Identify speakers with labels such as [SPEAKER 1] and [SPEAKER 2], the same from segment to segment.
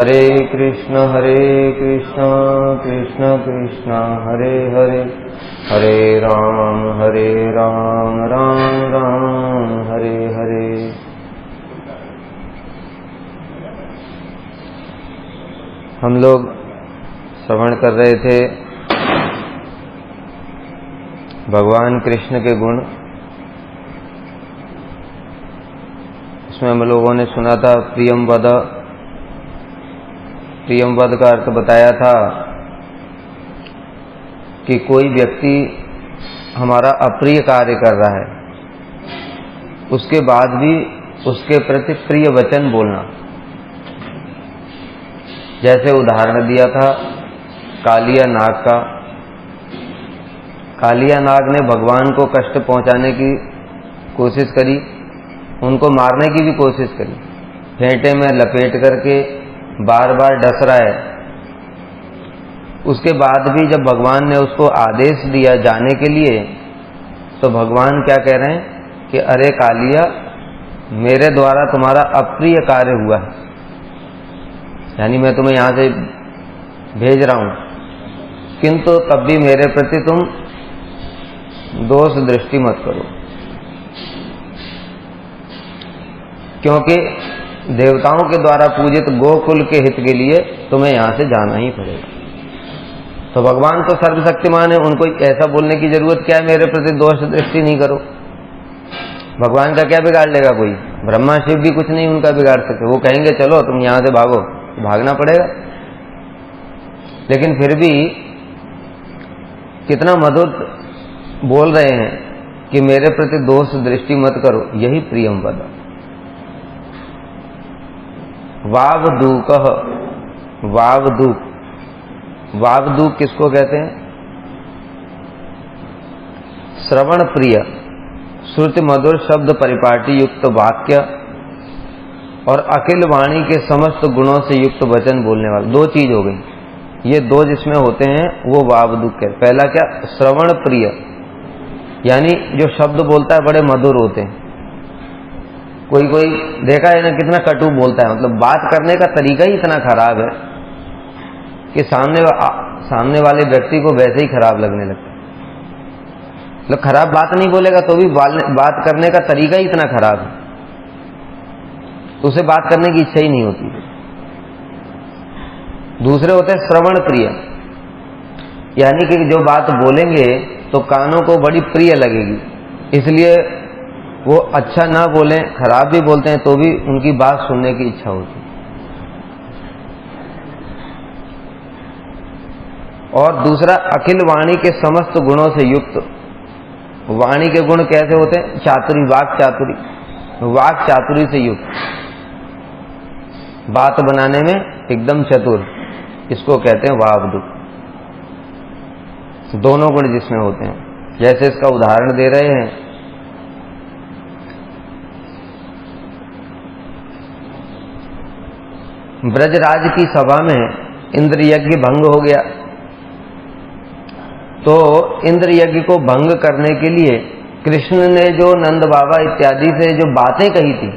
[SPEAKER 1] हरे कृष्ण कृष्ण कृष्ण हरे हरे, हरे राम राम राम हरे हरे। हम लोग श्रवण कर रहे थे भगवान कृष्ण के गुण। इसमें हम लोगों ने सुना था प्रियम वद। प्रियम वद का अर्थ बताया था कि कोई व्यक्ति हमारा अप्रिय कार्य कर रहा है, उसके बाद भी उसके प्रति प्रिय वचन बोलना। जैसे उदाहरण दिया था कालिया नाग का। कालिया नाग ने भगवान को कष्ट पहुंचाने की कोशिश करी, उनको मारने की भी कोशिश करी, फेंटे में लपेट करके बार बार डस रहा है। उसके बाद भी जब भगवान ने उसको आदेश दिया जाने के लिए, तो भगवान क्या कह रहे हैं कि अरे कालिया, मेरे द्वारा तुम्हारा अप्रिय कार्य हुआ है, यानी मैं तुम्हें यहां से भेज रहा हूं, किंतु तब भी मेरे प्रति तुम दोष दृष्टि मत करो, क्योंकि देवताओं के द्वारा पूजित गोकुल के हित के लिए तुम्हें यहां से जाना ही पड़ेगा। तो भगवान तो सर्वशक्तिमान है, उनको ऐसा बोलने की जरूरत क्या है, मेरे प्रति दोष दृष्टि नहीं करो। भगवान का क्या बिगाड़ लेगा कोई? ब्रह्मा शिव भी कुछ नहीं उनका बिगाड़ सकते। वो कहेंगे चलो तुम यहां से भागो, भागना पड़ेगा। लेकिन फिर भी कितना मधुर बोल रहे हैं कि मेरे प्रति दोष दृष्टि मत करो। यही प्रियम वद। वावदूकः, वावदूक, वावदूक किसको कहते हैं? श्रवण प्रिय, श्रुति मधुर शब्द परिपाटी युक्त वाक्य और अखिल वाणी के समस्त गुणों से युक्त वचन बोलने वाला। दो चीज हो गई, ये दो जिसमें होते हैं वो वावदूक है। पहला क्या? श्रवण प्रिय, यानी जो शब्द बोलता है बड़े मधुर होते हैं। कोई कोई देखा है ना कितना कटु बोलता है, मतलब बात करने का तरीका ही इतना खराब है कि सामने वाले व्यक्ति को वैसे ही खराब लगने लगता है। मतलब खराब बात नहीं बोलेगा तो भी बात करने का तरीका ही इतना खराब है, तो उसे बात करने की इच्छा ही नहीं होती। दूसरे होते हैं श्रवण प्रिय, यानी कि जो बात बोलेंगे तो कानों को बड़ी प्रिय लगेगी, इसलिए वो अच्छा ना बोलें, खराब भी बोलते हैं तो भी उनकी बात सुनने की इच्छा होती है। और दूसरा अखिल वाणी के समस्त गुणों से युक्त। वाणी के गुण कैसे होते हैं? चातुरी, वाक चातुरी, वाक चातुरी से युक्त, बात बनाने में एकदम चतुर, इसको कहते हैं वावदूक। दोनों गुण जिसमें होते हैं। जैसे इसका उदाहरण दे रहे हैं, ब्रजराज की सभा में इंद्र यज्ञ भंग हो गया, तो इंद्र यज्ञ को भंग करने के लिए कृष्ण ने जो नंद बाबा इत्यादि से जो बातें कही थी,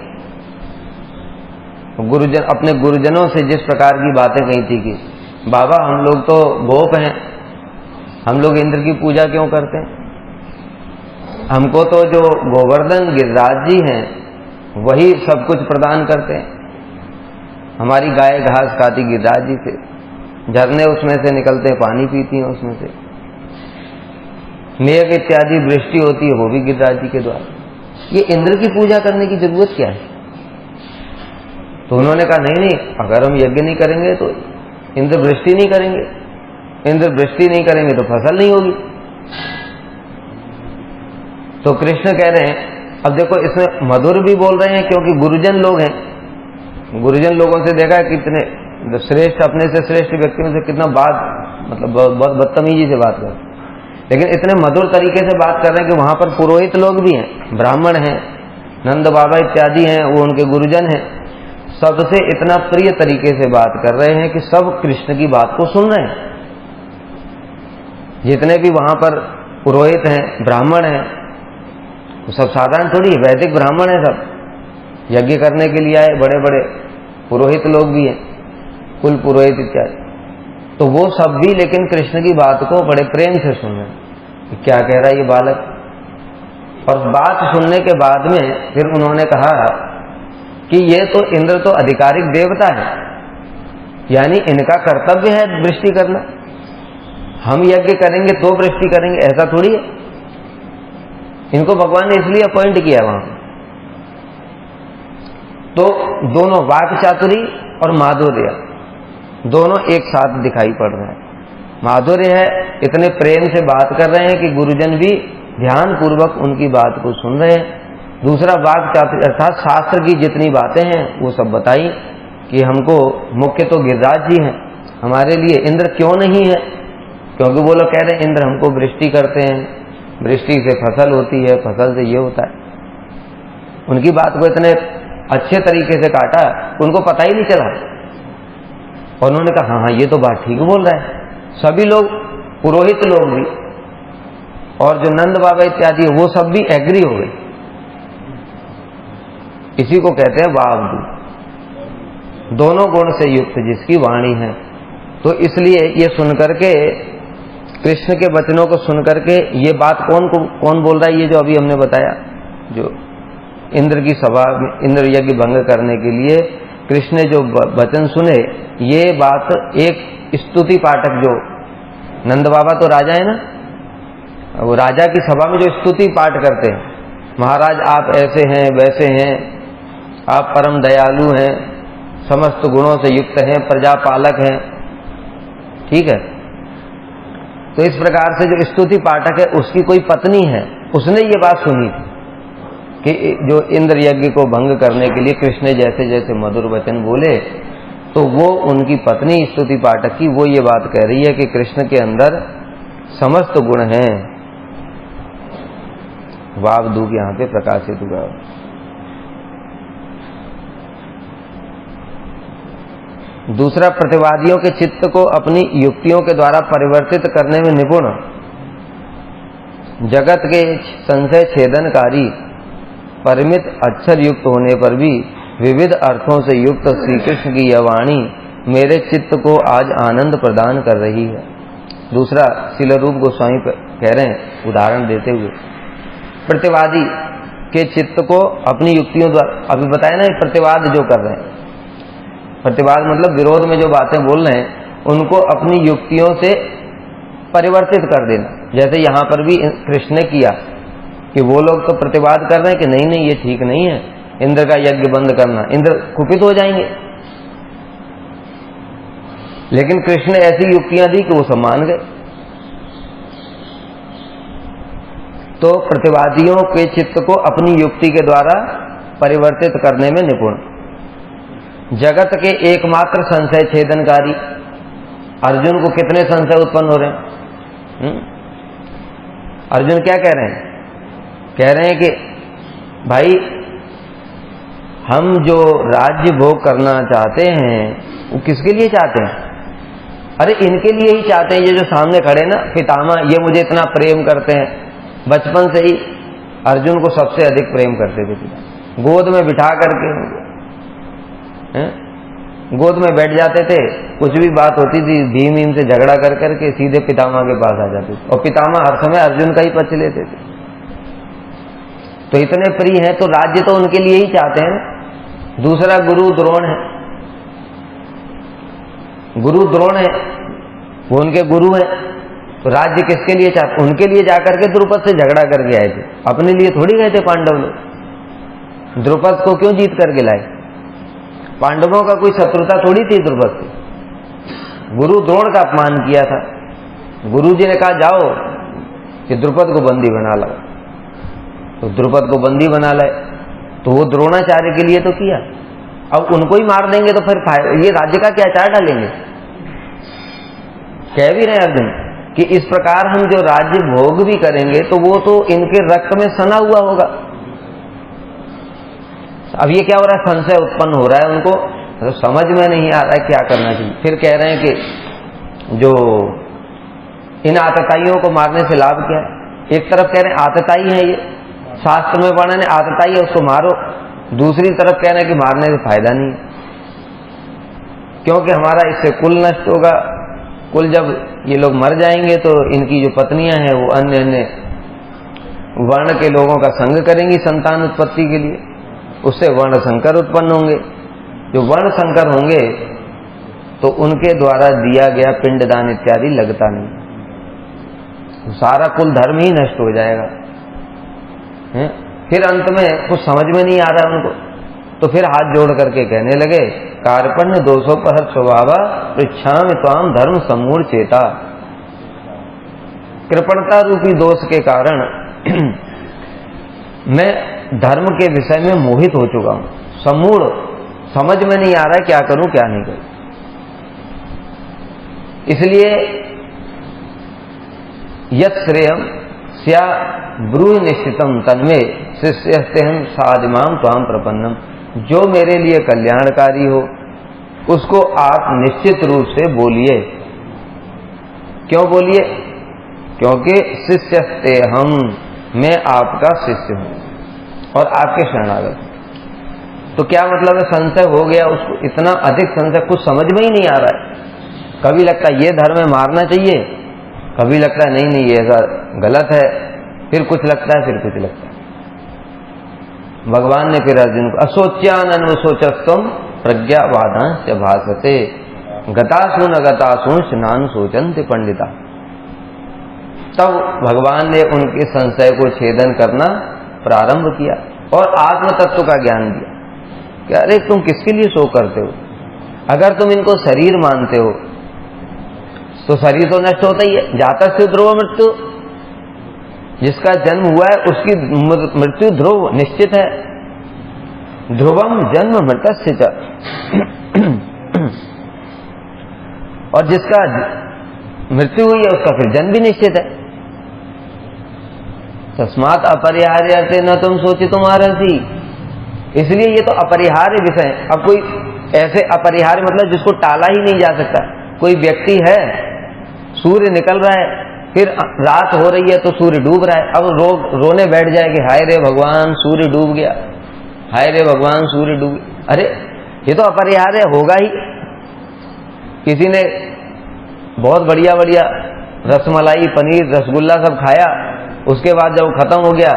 [SPEAKER 1] गुरुजन अपने गुरुजनों से जिस प्रकार की बातें कही थी कि बाबा हम लोग तो गोप हैं, हम लोग इंद्र की पूजा क्यों करते हैं, हमको तो जो गोवर्धन गिरिराज जी हैं वही सब कुछ प्रदान करते हैं, हमारी गाय घास खाती गिरिराज जी से, झरने उसमें से निकलते हैं, पानी पीती हैं उसमें से, मेघ इत्यादि वृष्टि होती है वो भी गिरिराज जी के द्वारा। ये इंद्र की पूजा करने की जरूरत क्या है? तो उन्होंने कहा नहीं, अगर हम यज्ञ नहीं करेंगे तो इंद्र वृष्टि नहीं करेंगे, इंद्र वृष्टि नहीं करेंगे तो फसल नहीं होगी। तो कृष्ण कह रहे हैं, अब देखो इसमें मधुर भी बोल रहे हैं क्योंकि गुरुजन लोग हैं, गुरुजन लोगों से देखा है कितने श्रेष्ठ, अपने से श्रेष्ठ व्यक्तियों से कितना मतलब बहुत बदतमीजी से बात कर, लेकिन इतने मधुर तरीके से बात कर रहे हैं कि वहां पर पुरोहित लोग भी हैं, ब्राह्मण हैं, नंद बाबा इत्यादि हैं, वो उनके गुरुजन हैं, सबसे इतना प्रिय तरीके से बात कर रहे हैं कि सब कृष्ण की बात को सुन रहे हैं। जितने भी वहां पर पुरोहित हैं, ब्राह्मण हैं, वो सब साधारण थोड़ी, वैदिक ब्राह्मण हैं, सब यज्ञ करने के लिए आए, बड़े बड़े पुरोहित लोग भी हैं। कुल पुरोहित इत्यादि, तो वो सब भी लेकिन कृष्ण की बात को बड़े प्रेम से सुन रहे हैं, क्या कह रहा है ये बालक। और बात सुनने के बाद में फिर उन्होंने कहा कि ये तो इंद्र तो आधिकारिक देवता है, यानी इनका कर्तव्य है वृष्टि करना, हम यज्ञ करेंगे तो वृष्टि करेंगे, ऐसा थोड़ी है। इनको भगवान ने इसलिए अपॉइंट किया वहां। तो दोनों वाक चातुरी और माधुर्य दोनों एक साथ दिखाई पड़ रहे हैं। माधुर्य है, इतने प्रेम से बात कर रहे हैं कि गुरुजन भी ध्यान पूर्वक उनकी बात को सुन रहे हैं। दूसरा वाक चातुर्य अर्थात शास्त्र की जितनी बातें हैं वो सब बताई कि हमको मुख्य तो गिरिराज जी हैं, हमारे लिए इंद्र क्यों नहीं है, क्योंकि वो लोग कह रहे हैं इंद्र हमको वृष्टि करते हैं, वृष्टि से फसल होती है, फसल से ये होता है। उनकी बात को इतने अच्छे तरीके से काटा उनको पता ही नहीं चला। और उन्होंने कहा हाँ हाँ ये तो बात ठीक बोल रहा है। सभी लोग, पुरोहित लोग भी और जो नंद बाबा इत्यादि वो सब भी एग्री हो गए। इसी को कहते हैं वावदू, दोनों गुण से युक्त जिसकी वाणी है। तो इसलिए ये सुनकर के, कृष्ण के वचनों को सुनकर के, ये बात कौन बोल रहा है, ये जो अभी हमने बताया, जो इंद्र की सभा में इंद्र यज्ञ भंग करने के लिए कृष्ण ने जो वचन सुने, ये बात एक स्तुति पाठक, जो नंद बाबा तो राजा है ना, वो राजा की सभा में जो स्तुति पाठ करते हैं, महाराज आप ऐसे हैं वैसे हैं, आप परम दयालु हैं, समस्त गुणों से युक्त हैं, प्रजापालक हैं, ठीक है। तो इस प्रकार से जो स्तुति पाठक है उसकी कोई पत्नी है, उसने ये बात सुनी कि जो इंद्र यज्ञ को भंग करने के लिए कृष्ण जैसे जैसे मधुर वचन बोले, तो वो उनकी पत्नी स्तुति पाठक की वो ये बात कह रही है कि कृष्ण के अंदर समस्त गुण हैं। वावदूक यहां पे प्रकाशित हुआ। दूसरा, प्रतिवादियों के चित्त को अपनी युक्तियों के द्वारा परिवर्तित करने में निपुण, जगत के संशय छेदनकारी, परिमित अक्षर युक्त होने पर भी विविध अर्थों से युक्त श्री कृष्ण की यह वाणी मेरे चित्त को आज आनंद प्रदान कर रही है। दूसरा, श्रील रूप गोस्वामी कह रहे हैं उदाहरण देते हुए, प्रतिवादी के चित्त को अपनी युक्तियों द्वारा, अभी बताया ना प्रतिवाद जो कर रहे हैं, प्रतिवाद मतलब विरोध में जो बातें बोल रहे हैं उनको अपनी युक्तियों से परिवर्तित कर देना। जैसे यहां पर भी कृष्ण ने किया कि वो लोग तो प्रतिवाद कर रहे हैं कि नहीं नहीं ये ठीक नहीं है इंद्र का यज्ञ बंद करना, इंद्र कुपित हो जाएंगे, लेकिन कृष्ण ने ऐसी युक्तियां दी कि वो सब मान गए। तो प्रतिवादियों के चित्त को अपनी युक्ति के द्वारा परिवर्तित करने में निपुण, जगत के एकमात्र संशय छेदनकारी, अर्जुन को कितने संशय उत्पन्न हो रहे हैं। अर्जुन क्या कह रहे हैं, कह रहे हैं कि भाई हम जो राज्य भोग करना चाहते हैं वो किसके लिए चाहते हैं, अरे इनके लिए ही चाहते हैं, ये जो सामने खड़े ना पितामह, ये मुझे इतना प्रेम करते हैं, बचपन से ही अर्जुन को सबसे अधिक प्रेम करते थे पिता, गोद में बिठा करके गोद में बैठ जाते थे, कुछ भी बात होती थी भीम से झगड़ा कर करके सीधे पितामह के पास आ जाते थे और पितामह हर समय अर्जुन का ही पक्ष लेते थे। तो इतने प्रिय हैं तो राज्य तो उनके लिए ही चाहते हैं। दूसरा गुरु द्रोण है, गुरु द्रोण है, वो उनके गुरु हैं, तो राज्य किसके लिए चाहते, उनके लिए जाकर के द्रुपद से झगड़ा करके आए थे, अपने लिए थोड़ी गए थे पांडव लोग। द्रुपद को क्यों जीत करके लाए, पांडवों का कोई शत्रुता थोड़ी थी द्रुपद से। गुरु द्रोण का अपमान किया था, गुरु जी ने कहा जाओ कि द्रुपद को बंदी बना लो, तो द्रुपद को बंदी बना लाए, तो वो द्रोणाचार्य के लिए तो किया, अब उनको ही मार देंगे तो फिर ये राज्य का क्या चार डालेंगे। कह भी रहे अर्जुन कि इस प्रकार हम जो राज्य भोग भी करेंगे तो वो तो इनके रक्त में सना हुआ होगा। अब ये क्या हो रहा है, संशय उत्पन्न हो रहा है उनको, तो समझ में नहीं आ रहा है क्या करना चाहिए। फिर कह रहे हैं कि जो इन आतताइयों को मारने से लाभ क्या है, एक तरफ कह रहे हैं आतताई है ये, शास्त्र में पढ़ने ने आतताई है उसको मारो, दूसरी तरफ कह रहे हैं कि मारने से फायदा नहीं। क्योंकि हमारा इससे कुल नष्ट होगा। कुल जब ये लोग मर जाएंगे तो इनकी जो पत्नियां हैं वो अन्य अन्य वर्ण के लोगों का संग करेंगी संतान उत्पत्ति के लिए, उससे वर्ण संकर उत्पन्न होंगे। जो वर्ण संकर होंगे तो उनके द्वारा दिया गया पिंडदान इत्यादि लगता नहीं, सारा कुल धर्म ही नष्ट हो जाएगा। फिर अंत में कुछ समझ में नहीं आ रहा उनको, तो फिर हाथ जोड़ करके कहने लगे, कार्पण्य दोषों पर स्वभावा पृच्छामि त्वाम धर्म सम्मूढ़ चेता। कृपणता रूपी दोष के कारण मैं धर्म के विषय में मोहित हो चुका हूं, सम्मूढ़, समझ में नहीं आ रहा है क्या करूं क्या नहीं करूं। इसलिए यत् श्रेयम स्या ब्रूहि निश्चितम तन्मे शिष्यस्तेहं साधिमाम त्वाम प्रपन्नम। जो मेरे लिए कल्याणकारी हो उसको आप निश्चित रूप से बोलिए। क्यों बोलिए? क्योंकि शिष्यस्तेहं, मैं आपका शिष्य हूं और आपके शरणागत हूं। तो क्या मतलब है? संशय हो गया उसको, इतना अधिक संशय, कुछ समझ में ही नहीं आ रहा है। कभी लगता है ये धर्म में मारना चाहिए, कभी लगता है नहीं नहीं ये ऐसा गलत है, फिर कुछ लगता है, फिर कुछ लगता है। भगवान ने फिर अर्जुन को असोच्यान अन्वसोचस्तम प्रज्ञावादांश भासते गतासून अगतासून स्नान सोचन्ति पंडिता। तब भगवान ने उनके संशय को छेदन करना प्रारंभ किया और आत्म तत्व का ज्ञान दिया कि अरे तुम किसके लिए शोक करते हो? अगर तुम इनको शरीर मानते हो तो शरीर तो नष्ट होता ही है, जाता से ध्रुव मृत्यु। जिसका जन्म हुआ है उसकी मृत्यु ध्रुव निश्चित है। ध्रुवम जन्म मृतस्य च। और जिसका मृत्यु हुई है उसका फिर जन्म भी निश्चित है। तस्मात् अपरिहार्य न तुम सोची तुम्हारा सी। इसलिए ये तो अपरिहार्य विषय है। अब कोई ऐसे अपरिहार्य मतलब जिसको टाला ही नहीं जा सकता। कोई व्यक्ति है, सूर्य निकल रहा है, फिर रात हो रही है तो सूर्य डूब रहा है, अब रोने बैठ जाए कि हाय रे भगवान सूर्य डूब गया, हाय रे भगवान सूर्य डूब गया। अरे ये तो अपरिहार्य होगा ही। किसी ने बहुत बढ़िया बढ़िया रसमलाई, पनीर, रसगुल्ला सब खाया, उसके बाद जब खत्म हो गया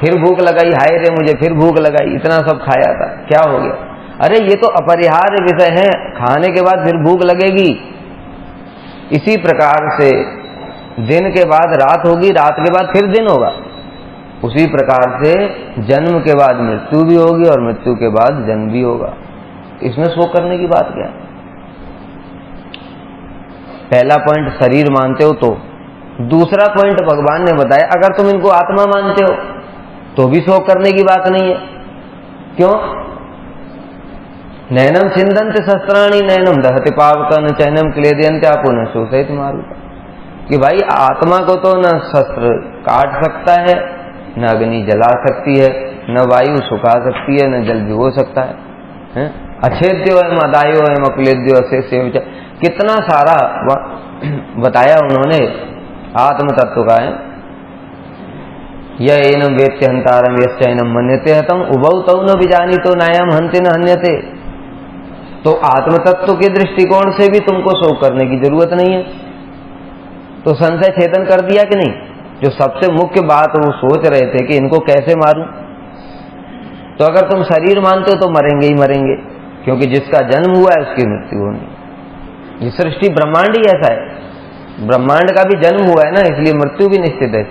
[SPEAKER 1] फिर भूख लगाई, हाय रे मुझे फिर भूख लगाई, इतना सब खाया था, क्या हो गया? अरे ये तो अपरिहार्य विषय है, खाने के बाद फिर भूख लगेगी। इसी प्रकार से दिन के बाद रात होगी, रात के बाद फिर दिन होगा। उसी प्रकार से जन्म के बाद मृत्यु भी होगी और मृत्यु के बाद जन्म भी होगा। इसमें शोक करने की बात क्या है? पहला पॉइंट शरीर मानते हो तो। दूसरा पॉइंट भगवान ने बताया अगर तुम इनको आत्मा मानते हो तो भी शोक करने की बात नहीं है। क्यों? नैनम छिंदंत शस्त्राणी नैनम दहति पावकन चैनम क्लेदयंत आपो न शोषित मारुता। कि भाई आत्मा को तो न शस्त्र काट सकता है, न अग्नि जला सकती है, न वायु सुखा सकती है, न जल भिगो सकता है। अछेद्यो एवं अदायो एवं अक्लेद्यो अशेष, कितना सारा बताया उन्होंने आत्म तत्व का है। यह एनम वेत्य हंतारम यश्चैनम मन्यते हतम उभौ तौ न विजानी तो नायम हंते न हन्यते। तो आत्म तत्व के दृष्टिकोण से भी तुमको शोक करने की जरूरत नहीं है। तो संशय छेदन कर दिया कि नहीं? जो सबसे मुख्य बात वो सोच रहे थे कि इनको कैसे मारूं। तो अगर तुम शरीर मानते हो तो मरेंगे ही मरेंगे, क्योंकि जिसका जन्म हुआ है उसकी मृत्यु होनी। ये सृष्टि ब्रह्मांड ही ऐसा है, ब्रह्मांड का भी जन्म हुआ है ना, इसलिए मृत्यु भी निश्चित है।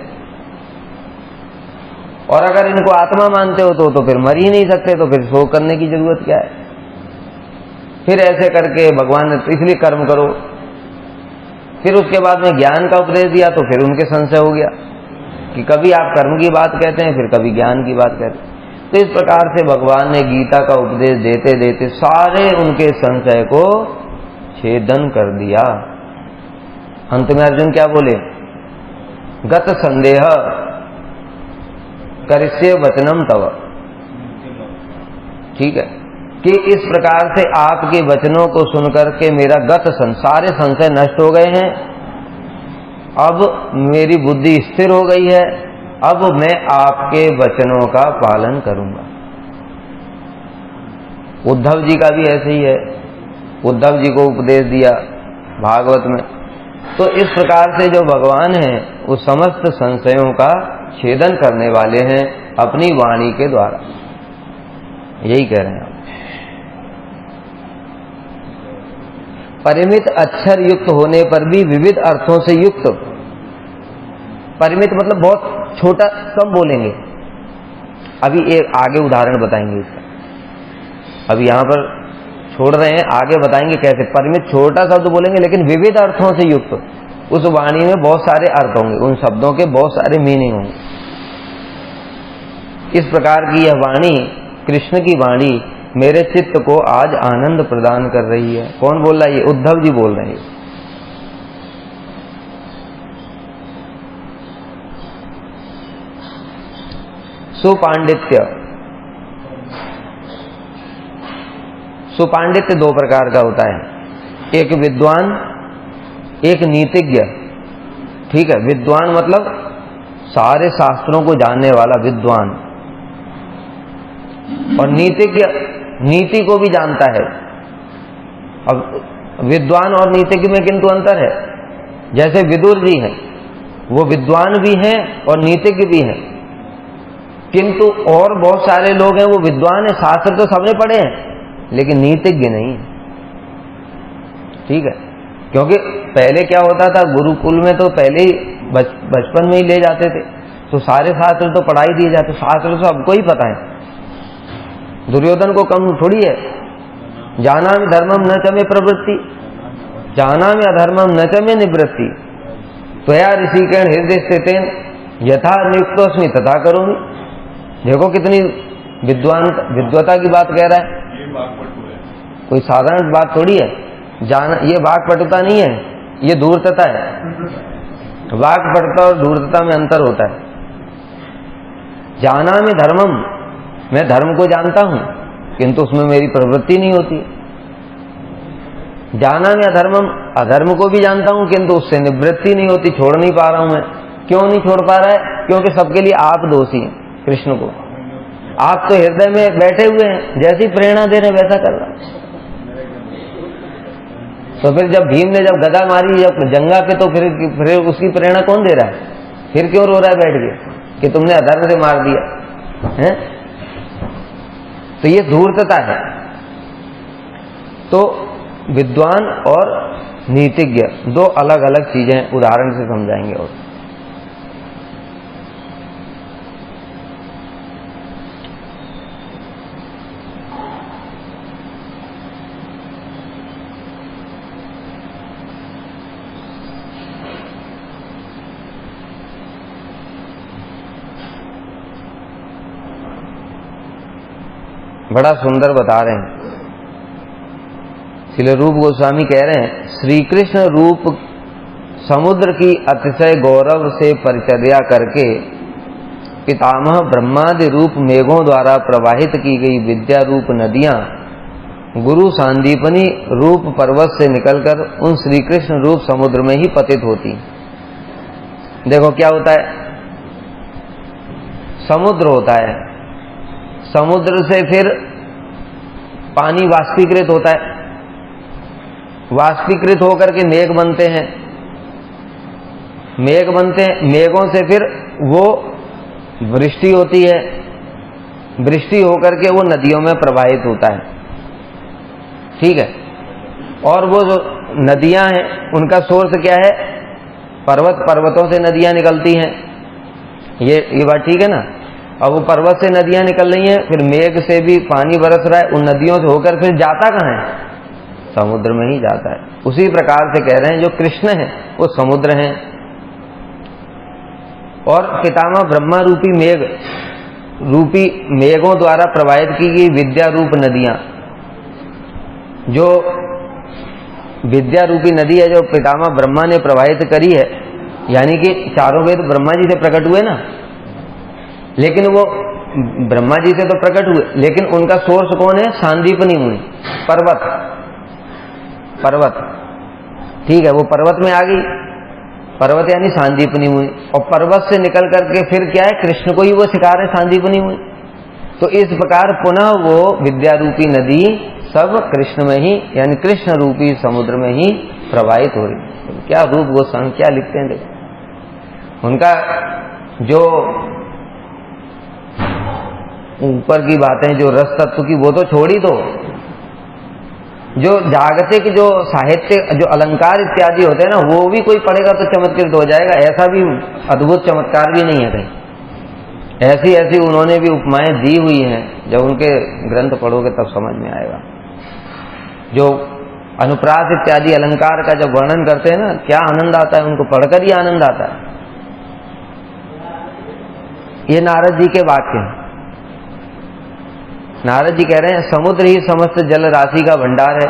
[SPEAKER 1] और अगर इनको आत्मा मानते हो तो फिर मर ही नहीं सकते, तो फिर शोक करने की जरूरत क्या है? फिर ऐसे करके भगवान ने तो इसलिए कर्म करो। फिर उसके बाद में ज्ञान का उपदेश दिया तो फिर उनके संशय हो गया कि कभी आप कर्म की बात कहते हैं, फिर कभी ज्ञान की बात कहते हैं। तो इस प्रकार से भगवान ने गीता का उपदेश देते देते सारे उनके संशय को छेदन कर दिया। अंत में अर्जुन क्या बोले? गत संदेह करिष्ये वचनम तव। ठीक है कि इस प्रकार से आपके वचनों को सुनकर के मेरा सारे संशय नष्ट हो गए हैं। अब मेरी बुद्धि स्थिर हो गई है, अब मैं आपके वचनों का पालन करूंगा। उद्धव जी का भी ऐसे ही है उद्धव जी को उपदेश दिया भागवत में। तो इस प्रकार से जो भगवान हैं वो समस्त संशयों का छेदन करने वाले हैं अपनी वाणी के द्वारा, यही कह रहे हैं आप। परिमित अक्षर युक्त होने पर भी विविध अर्थों से युक्त, परिमित मतलब बहुत छोटा, कम बोलेंगे। अभी एक आगे उदाहरण बताएंगे इसका, अभी यहां पर छोड़ रहे हैं, आगे बताएंगे कैसे। परिमित छोटा शब्द बोलेंगे लेकिन विविध अर्थों से युक्त, उस वाणी में बहुत सारे अर्थ होंगे, उन शब्दों के बहुत सारे मीनिंग होंगे। इस प्रकार की यह वाणी, कृष्ण की वाणी मेरे चित्त को आज आनंद प्रदान कर रही है। कौन बोल रहा है? ये उद्धव जी बोल रहे हैं। सुपांडित्य, सुपांडित्य दो प्रकार का होता है, एक विद्वान, एक नीतिज्ञ। ठीक है, विद्वान मतलब सारे शास्त्रों को जानने वाला विद्वान, और नीतिज्ञ नीति को भी जानता है। अब विद्वान और नीतिज्ञ में किंतु अंतर है। जैसे विदुर जी हैं, वो विद्वान भी हैं और नीतिज्ञ भी हैं, किंतु और बहुत सारे लोग हैं वो विद्वान है, शास्त्र तो सबने पढ़े हैं लेकिन नीतिज्ञ नहीं है। ठीक है, क्योंकि पहले क्या होता था, गुरुकुल में तो पहले ही बचपन में ही ले जाते थे, तो सारे शास्त्र तो पढ़ाई दिए जाते, शास्त्र तो सबको ही पता है। दुर्योधन को कम थोड़ी है। जानामि धर्मम न च मे प्रवृत्ति, जानामि अधर्मम न च मे निवृत्ति, त्वया ऋषिकेण हृदय स्थितेन यथा नियुक्तोऽस्मि तथा करोमि। देखो कितनी विद्वता की बात कह रहा है, कोई साधारण बात थोड़ी है। ये वाक्पटुता नहीं है, ये धूर्तता है। वाक्पटुता और धूर्तता में अंतर होता है। जानामि धर्मम, मैं धर्म को जानता हूं किंतु उसमें मेरी प्रवृत्ति नहीं होती। जानामि अधर्मम, अधर्म को भी जानता हूं किंतु उससे निवृत्ति नहीं होती, छोड़ नहीं पा रहा हूं मैं। क्यों नहीं छोड़ पा रहा है? क्योंकि सबके लिए आप दोषी हैं। कृष्ण को आप तो हृदय में बैठे हुए हैं, जैसी प्रेरणा दे रहे वैसा कर रहा। तो फिर जब भीम ने जब गदा मारी जब जंगा पे, तो फिर उसकी प्रेरणा कौन दे रहा है? फिर क्यों रो रहा है बैठ के कि तुमने अधर्म से मार दिया है? तो ये धूर्तता है। तो विद्वान और नीतिज्ञ दो अलग अलग चीजें, उदाहरण से समझाएंगे। और बड़ा सुंदर बता रहे हैं, श्रील रूप गोस्वामी कह रहे हैं, श्री कृष्ण रूप समुद्र की अतिशय गौरव से परिचर्या करके पितामह ब्रह्मादि रूप मेघों द्वारा प्रवाहित की गई विद्या रूप नदियां गुरु सांदीपनी रूप पर्वत से निकलकर उन श्री कृष्ण रूप समुद्र में ही पतित होती। देखो क्या होता है, समुद्र होता है, समुद्र से फिर पानी वाष्पीकृत होता है, वाष्पीकृत होकर के मेघ बनते हैं, मेघ बनते हैं, मेघों से फिर वो वृष्टि होती है, वृष्टि होकर के वो नदियों में प्रवाहित होता है। ठीक है, और वो जो नदियां हैं उनका सोर्स क्या है? पर्वत, पर्वतों से नदियां निकलती हैं। ये बात ठीक है ना। अब वो पर्वत से नदियां निकल रही हैं, फिर मेघ से भी पानी बरस रहा है, उन नदियों से होकर फिर जाता कहाँ है? समुद्र में ही जाता है। उसी प्रकार से कह रहे हैं जो कृष्ण है वो समुद्र हैं, और पितामह ब्रह्मा रूपी मेघ रूपी मेघों द्वारा प्रवाहित की गई विद्या रूप नदियां, जो विद्या रूपी नदी है जो पितामह ब्रह्मा ने प्रवाहित करी है, यानी कि चारों वेद ब्रह्मा जी से प्रकट हुए ना, लेकिन वो ब्रह्मा जी से तो प्रकट हुए, लेकिन उनका सोर्स कौन है? सांदीपनी मुनि, पर्वत, पर्वत। ठीक है, वो पर्वत में आ गई, पर्वत यानी सांदीपनी मुनि, और पर्वत से निकल करके फिर क्या है? कृष्ण को ही वो सिखा रहे सांदीपनी मुनि। तो इस प्रकार पुनः वो विद्या रूपी नदी सब कृष्ण में ही, यानी कृष्ण रूपी समुद्र में ही प्रवाहित हो रही। क्या रूप गोस्वामी क्या लिखते हैं, देखो उनका जो ऊपर की बातें, जो रस तत्व की, वो तो छोड़ ही दो, जो जागतिक जो साहित्य, जो अलंकार इत्यादि होते हैं ना, वो भी कोई पढ़ेगा तो चमत्कृत हो जाएगा। ऐसा भी अद्भुत चमत्कार भी नहीं है कहीं। ऐसी ऐसी उन्होंने भी उपमाएं दी हुई हैं, जब उनके ग्रंथ पढ़ोगे तब समझ में आएगा। जो अनुप्रास इत्यादि अलंकार का जब वर्णन करते हैं ना, क्या आनंद आता है, उनको पढ़कर ही आनंद आता है। ये नारद जी के वाक्य हैं। नारद जी कह रहे हैं, समुद्र ही समस्त जल राशि का भंडार है।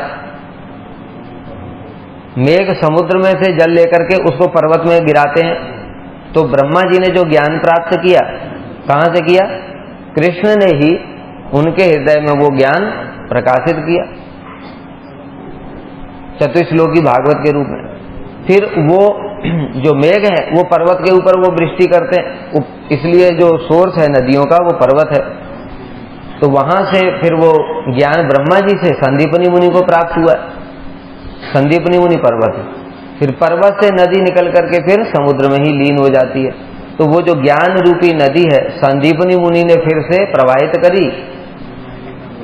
[SPEAKER 1] मेघ समुद्र में से जल लेकर के उसको पर्वत में गिराते हैं, तो ब्रह्मा जी ने जो ज्ञान प्राप्त किया, कहां से किया? कृष्ण ने ही उनके हृदय में वो ज्ञान प्रकाशित किया चतुश्लोकी भागवत के रूप में। फिर वो जो मेघ है वो पर्वत के ऊपर वो वृष्टि करते हैं, इसलिए जो सोर्स है नदियों का वो पर्वत है। तो वहां से फिर वो ज्ञान ब्रह्मा जी से संदीपनी मुनि को प्राप्त हुआ। संदीपनी मुनि पर्वत है, फिर पर्वत से नदी निकल करके फिर समुद्र में ही लीन हो जाती है। तो वो जो ज्ञान रूपी नदी है संदीपनी मुनि ने फिर से प्रवाहित करी,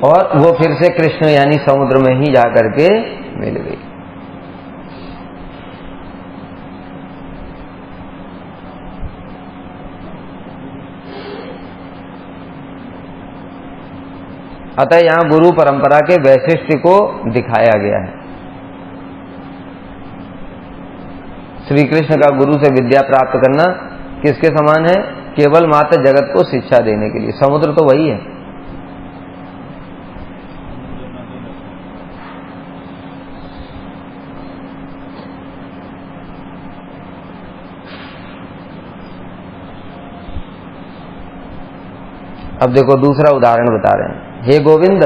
[SPEAKER 1] और वो फिर से कृष्ण यानी समुद्र में ही जाकर के मिल गई। अतः यहां गुरु परंपरा के वैशिष्ट्य को दिखाया गया है। श्री कृष्ण का गुरु से विद्या प्राप्त करना किसके समान है? केवल मात्र जगत को शिक्षा देने के लिए। समुद्र तो वही है। अब देखो दूसरा उदाहरण बता रहे हैं। हे गोविंद,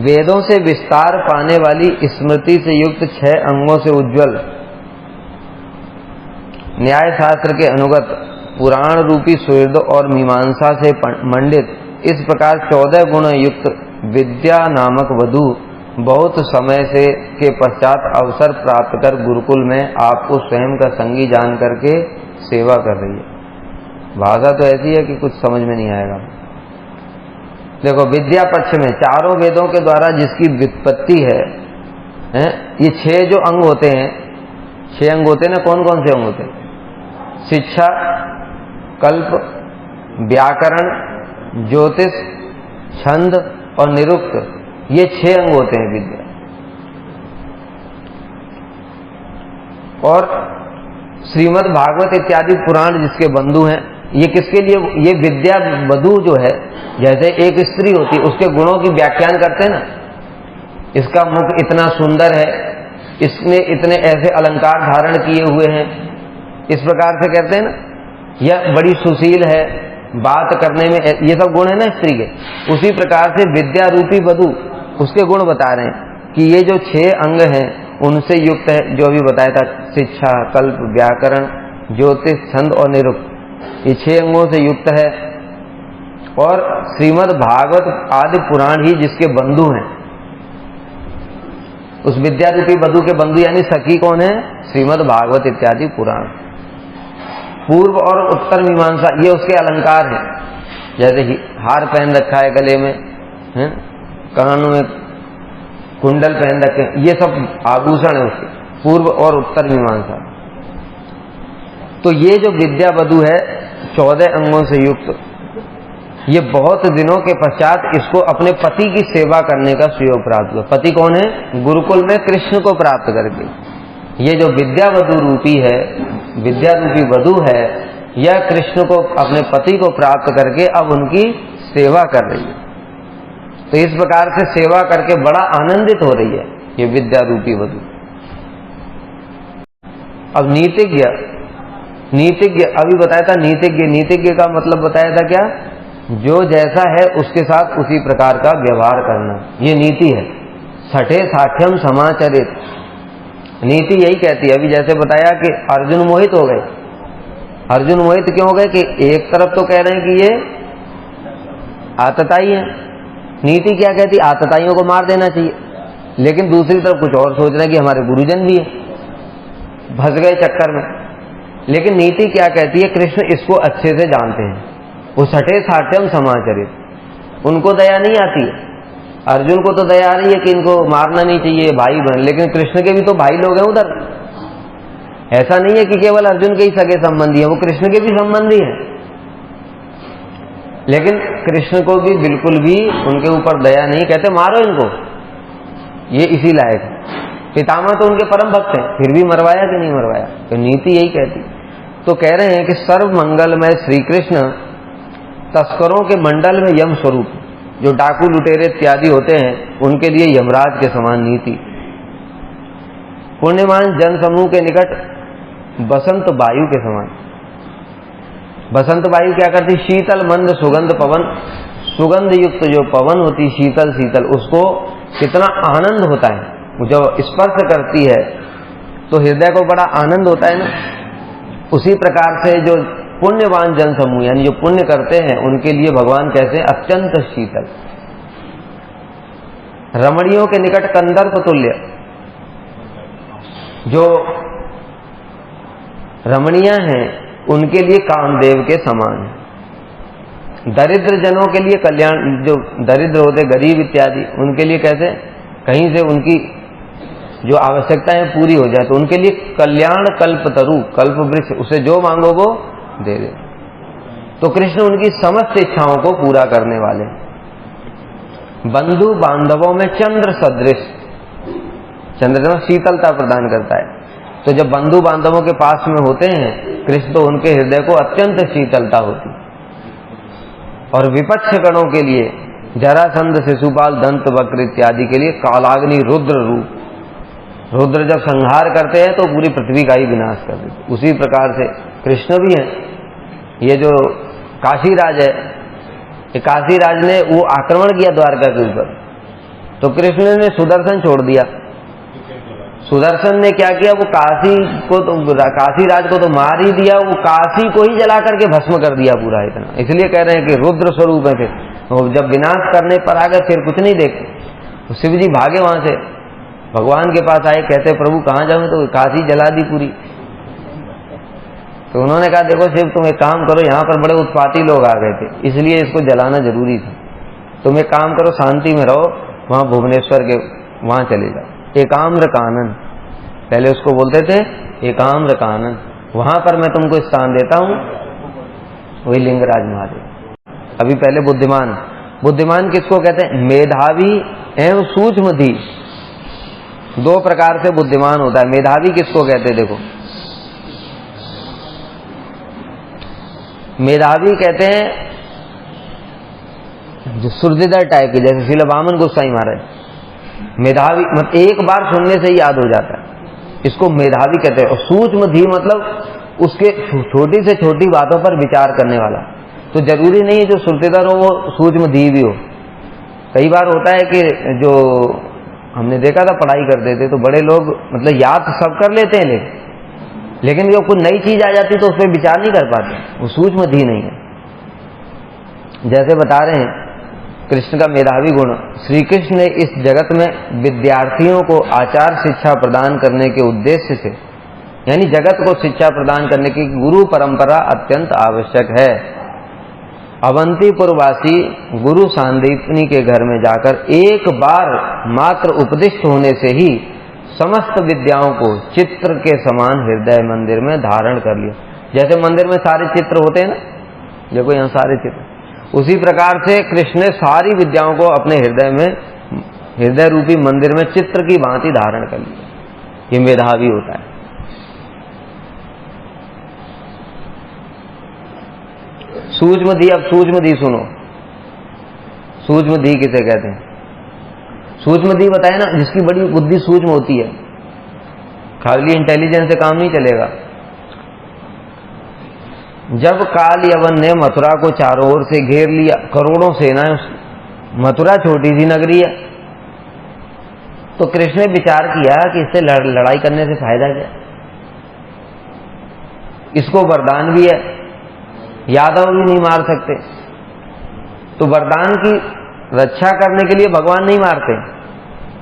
[SPEAKER 1] वेदों से विस्तार पाने वाली स्मृति से युक्त 6 अंगों से उज्ज्वल, न्याय शास्त्र के अनुगत, पुराण रूपी सुहृद और मीमांसा से मंडित, इस प्रकार 14 गुण युक्त विद्या नामक वधु बहुत समय से के पश्चात अवसर प्राप्त कर गुरुकुल में आपको स्वयं का संगी जान करके सेवा कर रही है। भाषा तो ऐसी है कि कुछ समझ में नहीं आएगा। देखो विद्या पक्ष में चारों वेदों के द्वारा जिसकी व्युत्पत्ति है, ये 6 जो अंग होते हैं, 6 अंग होते हैं ना, कौन कौन से अंग होते हैं? शिक्षा, कल्प, व्याकरण, ज्योतिष, छंद और निरुक्त, ये 6 अंग होते हैं विद्या। और श्रीमद् भागवत इत्यादि पुराण जिसके बंधु हैं, ये किसके लिए? ये विद्या वधु जो है, जैसे एक स्त्री होती है, उसके गुणों की व्याख्यान करते हैं ना, इसका मुख इतना सुंदर है, इसने इतने ऐसे अलंकार धारण किए हुए हैं, इस प्रकार से कहते हैं ना, यह बड़ी सुशील है, बात करने में, ये सब गुण है ना स्त्री के। उसी प्रकार से विद्या रूपी वधु उसके गुण बता रहे हैं कि ये जो 6 अंग हैं उनसे युक्त है, जो अभी बताया था, शिक्षा, कल्प, व्याकरण, ज्योतिष, छंद और निरुक्त, ये 6 अंगों से युक्त है। और श्रीमद् भागवत आदि पुराण ही जिसके बंधु हैं, उस विद्या रूपी वधु के बंधु यानी सखी कौन है? श्रीमद् भागवत इत्यादि पुराण। पूर्व और उत्तर मीमांसा ये उसके अलंकार हैं, जैसे हार पहन रखा है गले में, कानों में कुंडल पहन रखे, ये सब आभूषण है उसके, पूर्व और उत्तर मीमांसा। तो ये जो विद्या वधु है 14 अंगों से युक्त, ये बहुत दिनों के पश्चात इसको अपने पति की सेवा करने का सुयोग प्राप्त हुआ। पति कौन है? गुरुकुल में कृष्ण को प्राप्त करके। ये जो विद्या वधु रूपी है, विद्या रूपी वधु है, यह कृष्ण को, अपने पति को प्राप्त करके अब उनकी सेवा कर रही है। तो इस प्रकार से सेवा करके बड़ा आनंदित हो रही है ये विद्या रूपी वधु। अब नीतिज्ञ, नीतिज्ञ अभी बताया था, नीतिज्ञ, नीतिज्ञ का मतलब बताया था क्या? जो जैसा है उसके साथ उसी प्रकार का व्यवहार करना, ये नीति है। छठे साख्यम समाचरित, नीति यही कहती है। अभी जैसे बताया कि अर्जुन मोहित हो गए। अर्जुन मोहित क्यों हो गए? कि एक तरफ तो कह रहे हैं कि ये आतताई है, नीति क्या कहती? आतताइयों को मार देना चाहिए। लेकिन दूसरी तरफ कुछ और सोच रहे हैं कि हमारे गुरुजन भी है, फंस गए चक्कर में। लेकिन नीति क्या कहती है? कृष्ण इसको अच्छे से जानते हैं, वो सठे साठ्यम समाचरित, उनको दया नहीं आती है। अर्जुन को तो दया आ रही है कि इनको मारना नहीं चाहिए, भाई बहन, लेकिन कृष्ण के भी तो भाई लोग हैं उधर। ऐसा नहीं है कि केवल अर्जुन के ही सगे संबंधी है, वो कृष्ण के भी संबंधी हैं। लेकिन कृष्ण को भी बिल्कुल भी उनके ऊपर दया नहीं, कहते मारो इनको, ये इसी लायक है। पितामह तो उनके परम भक्त हैं, फिर भी मरवाया कि नहीं मरवाया? तो नीति यही कहती। तो कह रहे हैं कि सर्व मंगलमय श्री कृष्ण तस्करों के मंडल में यम स्वरूप, जो डाकू लुटेरे इत्यादि होते हैं उनके लिए यमराज के समान नीति। पुण्यमान जन समूह के निकट बसंत वायु के समान। बसंत वायु क्या करती? शीतल मंद सुगंध पवन, सुगंध युक्त जो पवन होती शीतल शीतल, उसको कितना आनंद होता है, जब स्पर्श करती है तो हृदय को बड़ा आनंद होता है ना। उसी प्रकार से जो पुण्यवान जन समूह यानी जो पुण्य करते हैं उनके लिए भगवान कैसे? अत्यंत शीतल। रमणियों के निकट कंदर्प तुल्य, जो रमणियां हैं उनके लिए कामदेव के समान है। दरिद्र जनों के लिए कल्याण, जो दरिद्र होते गरीब इत्यादि, उनके लिए कैसे? कहीं से उनकी जो आवश्यकताएं पूरी हो जाए तो उनके लिए कल्याण कल्पतरु, कल्प वृक्ष, उसे जो मांगो वो दे दे। तो कृष्ण उनकी समस्त इच्छाओं को पूरा करने वाले। बंधु बांधवों में चंद्र सदृश, चंद्रमा शीतलता प्रदान करता है, तो जब बंधु बांधवों के पास में होते हैं कृष्ण तो उनके हृदय को अत्यंत शीतलता होती। और विपक्ष गणों के लिए जरासंध शिशुपाल दंत वक्र इत्यादि के लिए कालाग्नि रुद्र रूप, रुद्र जब संहार करते हैं तो पूरी पृथ्वी का ही विनाश कर देते। उसी प्रकार से कृष्ण भी हैं। ये जो काशीराज है, ये काशीराज ने वो आक्रमण किया द्वारका के ऊपर, तो कृष्ण ने सुदर्शन छोड़ दिया। सुदर्शन ने क्या किया? वो काशी को तो, काशीराज को तो मार ही दिया, वो काशी को ही जला करके भस्म कर दिया पूरा इतना। इसलिए कह रहे हैं कि रुद्र स्वरूप है। फिर जब विनाश करने पर आ गए फिर कुछ नहीं देखते। तो शिव जी भागे वहां से, भगवान के पास आए, कहते प्रभु कहाँ जाऊं? तो काशी जला दी पूरी। तो उन्होंने कहा देखो शिव तुम एक काम करो, यहाँ पर बड़े उत्पाती लोग आ गए थे इसलिए इसको जलाना जरूरी था, तुम एक काम करो शांति में रहो, वहां भुवनेश्वर के वहां चले जाओ। एकाम्र कानन पहले उसको बोलते थे, एकाम्र कानन, वहां पर मैं तुमको स्थान देता हूं, वही लिंगराज महादेव। अभी पहले बुद्धिमान, बुद्धिमान किसको कहते हैं? मेधावी एवं सूक्ष्मधी, दो प्रकार से बुद्धिमान होता है। मेधावी किसको कहते हैं? देखो मेधावी कहते हैं जो सूर्यदय टाइप के, जैसे श्रील वामन गोसाई महाराज, मेधावी मतलब एक बार सुनने से ही याद हो जाता है, इसको मेधावी कहते हैं। और सूक्ष्मधी मतलब उसके छोटी से छोटी बातों पर विचार करने वाला। तो जरूरी नहीं है जो श्रुतिधर हो वो सूक्ष्मधी भी हो। कई बार होता है कि जो हमने देखा था पढ़ाई करते थे तो बड़े लोग मतलब याद सब कर लेते हैं, लेकिन जब कुछ नई चीज आ जाती तो उस पर विचार नहीं कर पाते, वो सूक्ष्मधी नहीं है। जैसे बता रहे हैं कृष्ण का मेधावी गुण, श्री कृष्ण ने इस जगत में विद्यार्थियों को आचार शिक्षा प्रदान करने के उद्देश्य से, यानी जगत को शिक्षा प्रदान करने की गुरु परंपरा अत्यंत आवश्यक है। अवंतीपुरवासी गुरु सांदीपनी के घर में जाकर एक बार मात्र उपदिष्ट होने से ही समस्त विद्याओं को चित्र के समान हृदय मंदिर में धारण कर लिया। जैसे मंदिर में सारे चित्र होते हैं ना, देखो यहाँ सारे चित्र, उसी प्रकार से कृष्ण ने सारी विद्याओं को अपने हृदय में, हृदय रूपी मंदिर में चित्र की भांति धारण कर लिया। ये मेधावी होता है। सूक्ष्मधी, अब सूक्ष्मधी सुनो, सूक्ष्मधी किसे कहते हैं? सूक्ष्मधी बताया ना, जिसकी बड़ी बुद्धि सूक्ष्म होती है, खाली इंटेलिजेंस से काम नहीं चलेगा। जब काल यवन ने मथुरा को चारों ओर से घेर लिया, करोड़ों सेनाएं, मथुरा छोटी सी नगरी है, तो कृष्ण ने विचार किया कि इससे लड़ाई करने से फायदा क्या? इसको वरदान भी है, यादव भी नहीं मार सकते, तो वरदान की रक्षा करने के लिए भगवान नहीं मारते,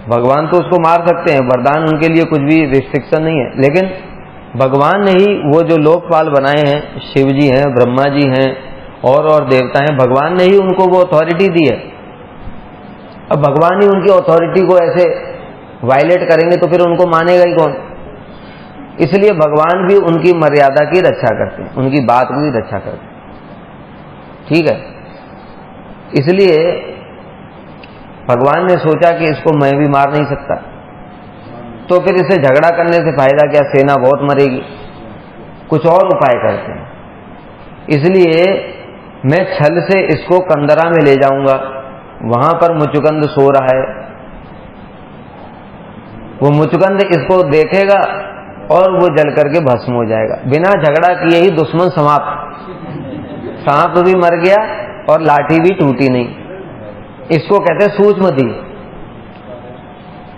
[SPEAKER 1] भगवान तो उसको मार सकते हैं, वरदान उनके लिए कुछ भी रिस्ट्रिक्शन नहीं है, लेकिन भगवान ने ही वो जो लोकपाल बनाए हैं, शिव जी हैं, ब्रह्मा जी हैं और देवता हैं, भगवान ने ही उनको वो अथॉरिटी दी है। अब भगवान ही उनकी अथॉरिटी को ऐसे वायलेट करेंगे तो फिर उनको मानेगा ही कौन। इसलिए भगवान भी उनकी मर्यादा की रक्षा करते हैं, उनकी बात की रक्षा करते हैं, ठीक है। इसलिए भगवान ने सोचा कि इसको मैं भी मार नहीं सकता, तो फिर इसे झगड़ा करने से फायदा क्या, सेना बहुत मरेगी, कुछ और उपाय करते हैं। इसलिए मैं छल से इसको कंदरा में ले जाऊंगा, वहां पर मुचुकंद सो रहा है, वो मुचुकंद इसको देखेगा और वो जल करके भस्म हो जाएगा। बिना झगड़ा किए ही दुश्मन समाप्त, सांप भी मर गया और लाठी भी टूटी नहीं। इसको कहते हैं सूक्ष्म धी।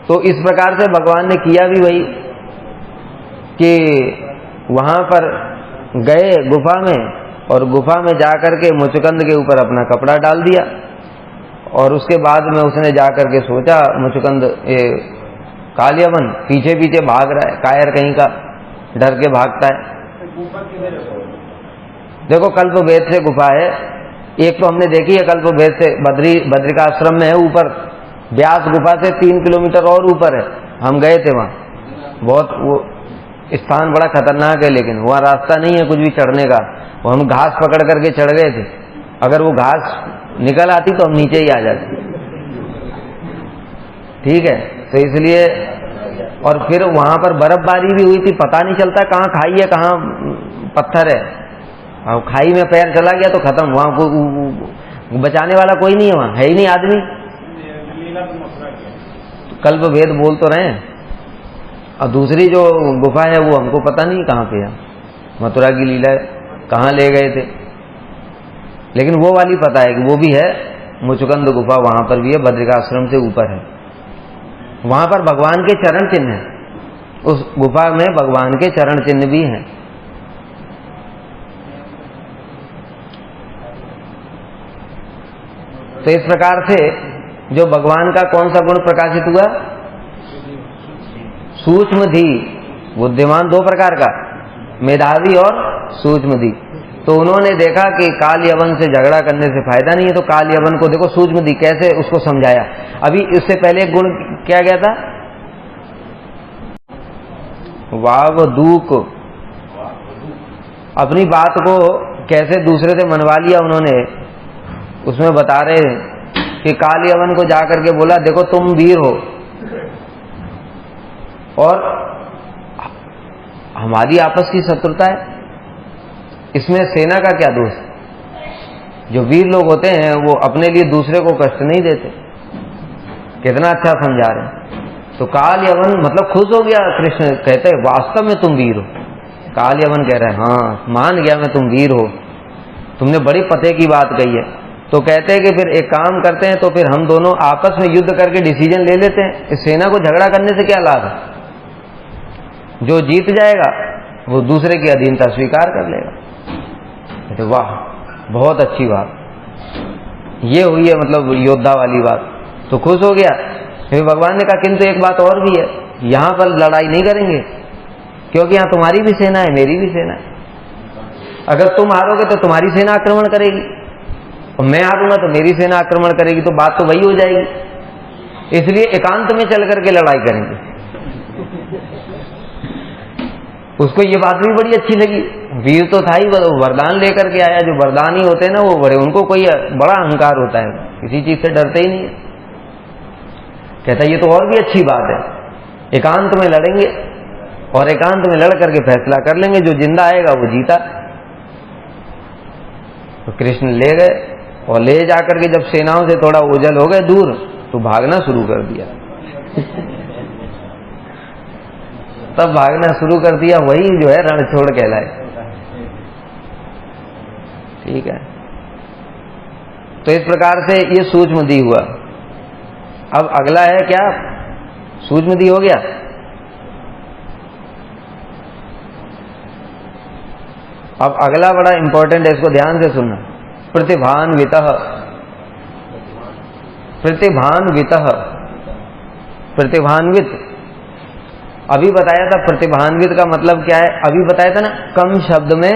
[SPEAKER 1] तो इस प्रकार से भगवान ने किया भी वही कि वहां पर गए गुफा में, और गुफा में जाकर के मुचुकंद के ऊपर अपना कपड़ा डाल दिया, और उसके बाद में उसने जाकर के सोचा, मुचुकंद कालियावन पीछे पीछे भाग रहा है, कायर कहीं का, डर के भागता है। देखो कल्पवेद से गुफा है, एक तो हमने देखी है कल्पवेद से, बद्रिकाश्रम में है ऊपर, व्यास गुफा से 3 किलोमीटर और ऊपर है, हम गए थे वहां। बहुत वो स्थान बड़ा खतरनाक है, लेकिन वहां रास्ता नहीं है कुछ भी चढ़ने का, वो हम घास पकड़ करके चढ़ गए थे, अगर वो घास निकल आती तो हम नीचे ही आ जाते, ठीक है। तो इसलिए, और फिर वहां पर बर्फबारी भी हुई थी, पता नहीं चलता कहाँ खाई है कहाँ पत्थर है, और खाई में पैर चला गया तो खत्म, वहां को बचाने वाला कोई नहीं है, वहां है ही नहीं आदमी। कल्प भेद बोल तो रहे हैं, और दूसरी जो गुफा है वो हमको पता नहीं कहाँ पे है, मथुरा की लीला कहाँ ले गए थे, लेकिन वो वाली पता है कि वो भी है, मुचुकंद गुफा वहां पर भी है, बद्रिकाश्रम से ऊपर है, वहां पर भगवान के चरण चिन्ह हैं, उस गुफा में भगवान के चरण चिन्ह भी हैं। तो इस प्रकार से जो भगवान का कौन सा गुण प्रकाशित हुआ, सूक्ष्म धी, बुद्धिमान दो प्रकार का, मेधावी और सूक्ष्म धी। तो उन्होंने देखा कि काल यवन से झगड़ा करने से फायदा नहीं है, तो काल यवन को देखो सूक्ष्म धी कैसे उसको समझाया। अभी इससे पहले एक गुण क्या गया था, वावदूक, अपनी बात को कैसे दूसरे से मनवा लिया उन्होंने, उसमें बता रहे कि काल यवन को जाकर के बोला, देखो तुम वीर हो और हमारी आपस की शत्रुता है, इसमें सेना का क्या दोष। जो वीर लोग होते हैं वो अपने लिए दूसरे को कष्ट नहीं देते, कितना अच्छा समझा रहे हैं। तो काल यवन मतलब खुश हो गया, कृष्ण कहते हैं वास्तव में तुम वीर हो। काल यवन कह रहा है हाँ मान गया मैं तुम वीर हो, तुमने बड़ी पते की बात कही है। तो कहते हैं कि फिर एक काम करते हैं, तो फिर हम दोनों आपस में युद्ध करके डिसीजन ले लेते हैं, इस सेना को झगड़ा करने से क्या लाभ है, जो जीत जाएगा वो दूसरे की अधीनता स्वीकार कर लेगा। तो वाह बहुत अच्छी बात, ये हुई है मतलब योद्धा वाली बात। तो खुश हो गया। फिर भगवान ने कहा किंतु एक बात और भी है, यहां पर लड़ाई नहीं करेंगे, क्योंकि यहां तुम्हारी भी सेना है मेरी भी सेना है। अगर तुम हारोगे तो तुम्हारी सेना आक्रमण करेगी, और मैं हारूंगा तो मेरी सेना आक्रमण करेगी, तो बात तो वही हो जाएगी। इसलिए एकांत में चल करके लड़ाई करेंगे। उसको ये बात भी बड़ी अच्छी लगी, वीर तो था ही, वरदान लेकर के आया। जो वरदानी होते हैं ना वो बड़े, उनको कोई बड़ा अहंकार होता है, किसी चीज से डरते ही नहीं है। कहता ये तो और भी अच्छी बात है, एकांत में लड़ेंगे और एकांत में लड़ करके फैसला कर लेंगे, जो जिंदा आएगा वो जीता। तो कृष्ण ले गए और ले जाकर के जब सेनाओं से थोड़ा ओझल हो गए दूर, तो भागना शुरू कर दिया। तब भागना शुरू कर दिया, वही जो है रणछोड़ कहलाए, ठीक है। तो इस प्रकार से ये सूक्ष्मदी हुआ। अब अगला है क्या, सूक्ष्मदी हो गया। अब अगला बड़ा इंपॉर्टेंट है, इसको ध्यान से सुनना। प्रतिभान्वितः, प्रतिभान्वितः प्रतिभान्वित। अभी बताया था प्रतिभान्वित का मतलब क्या है, अभी बताया था ना, कम शब्द में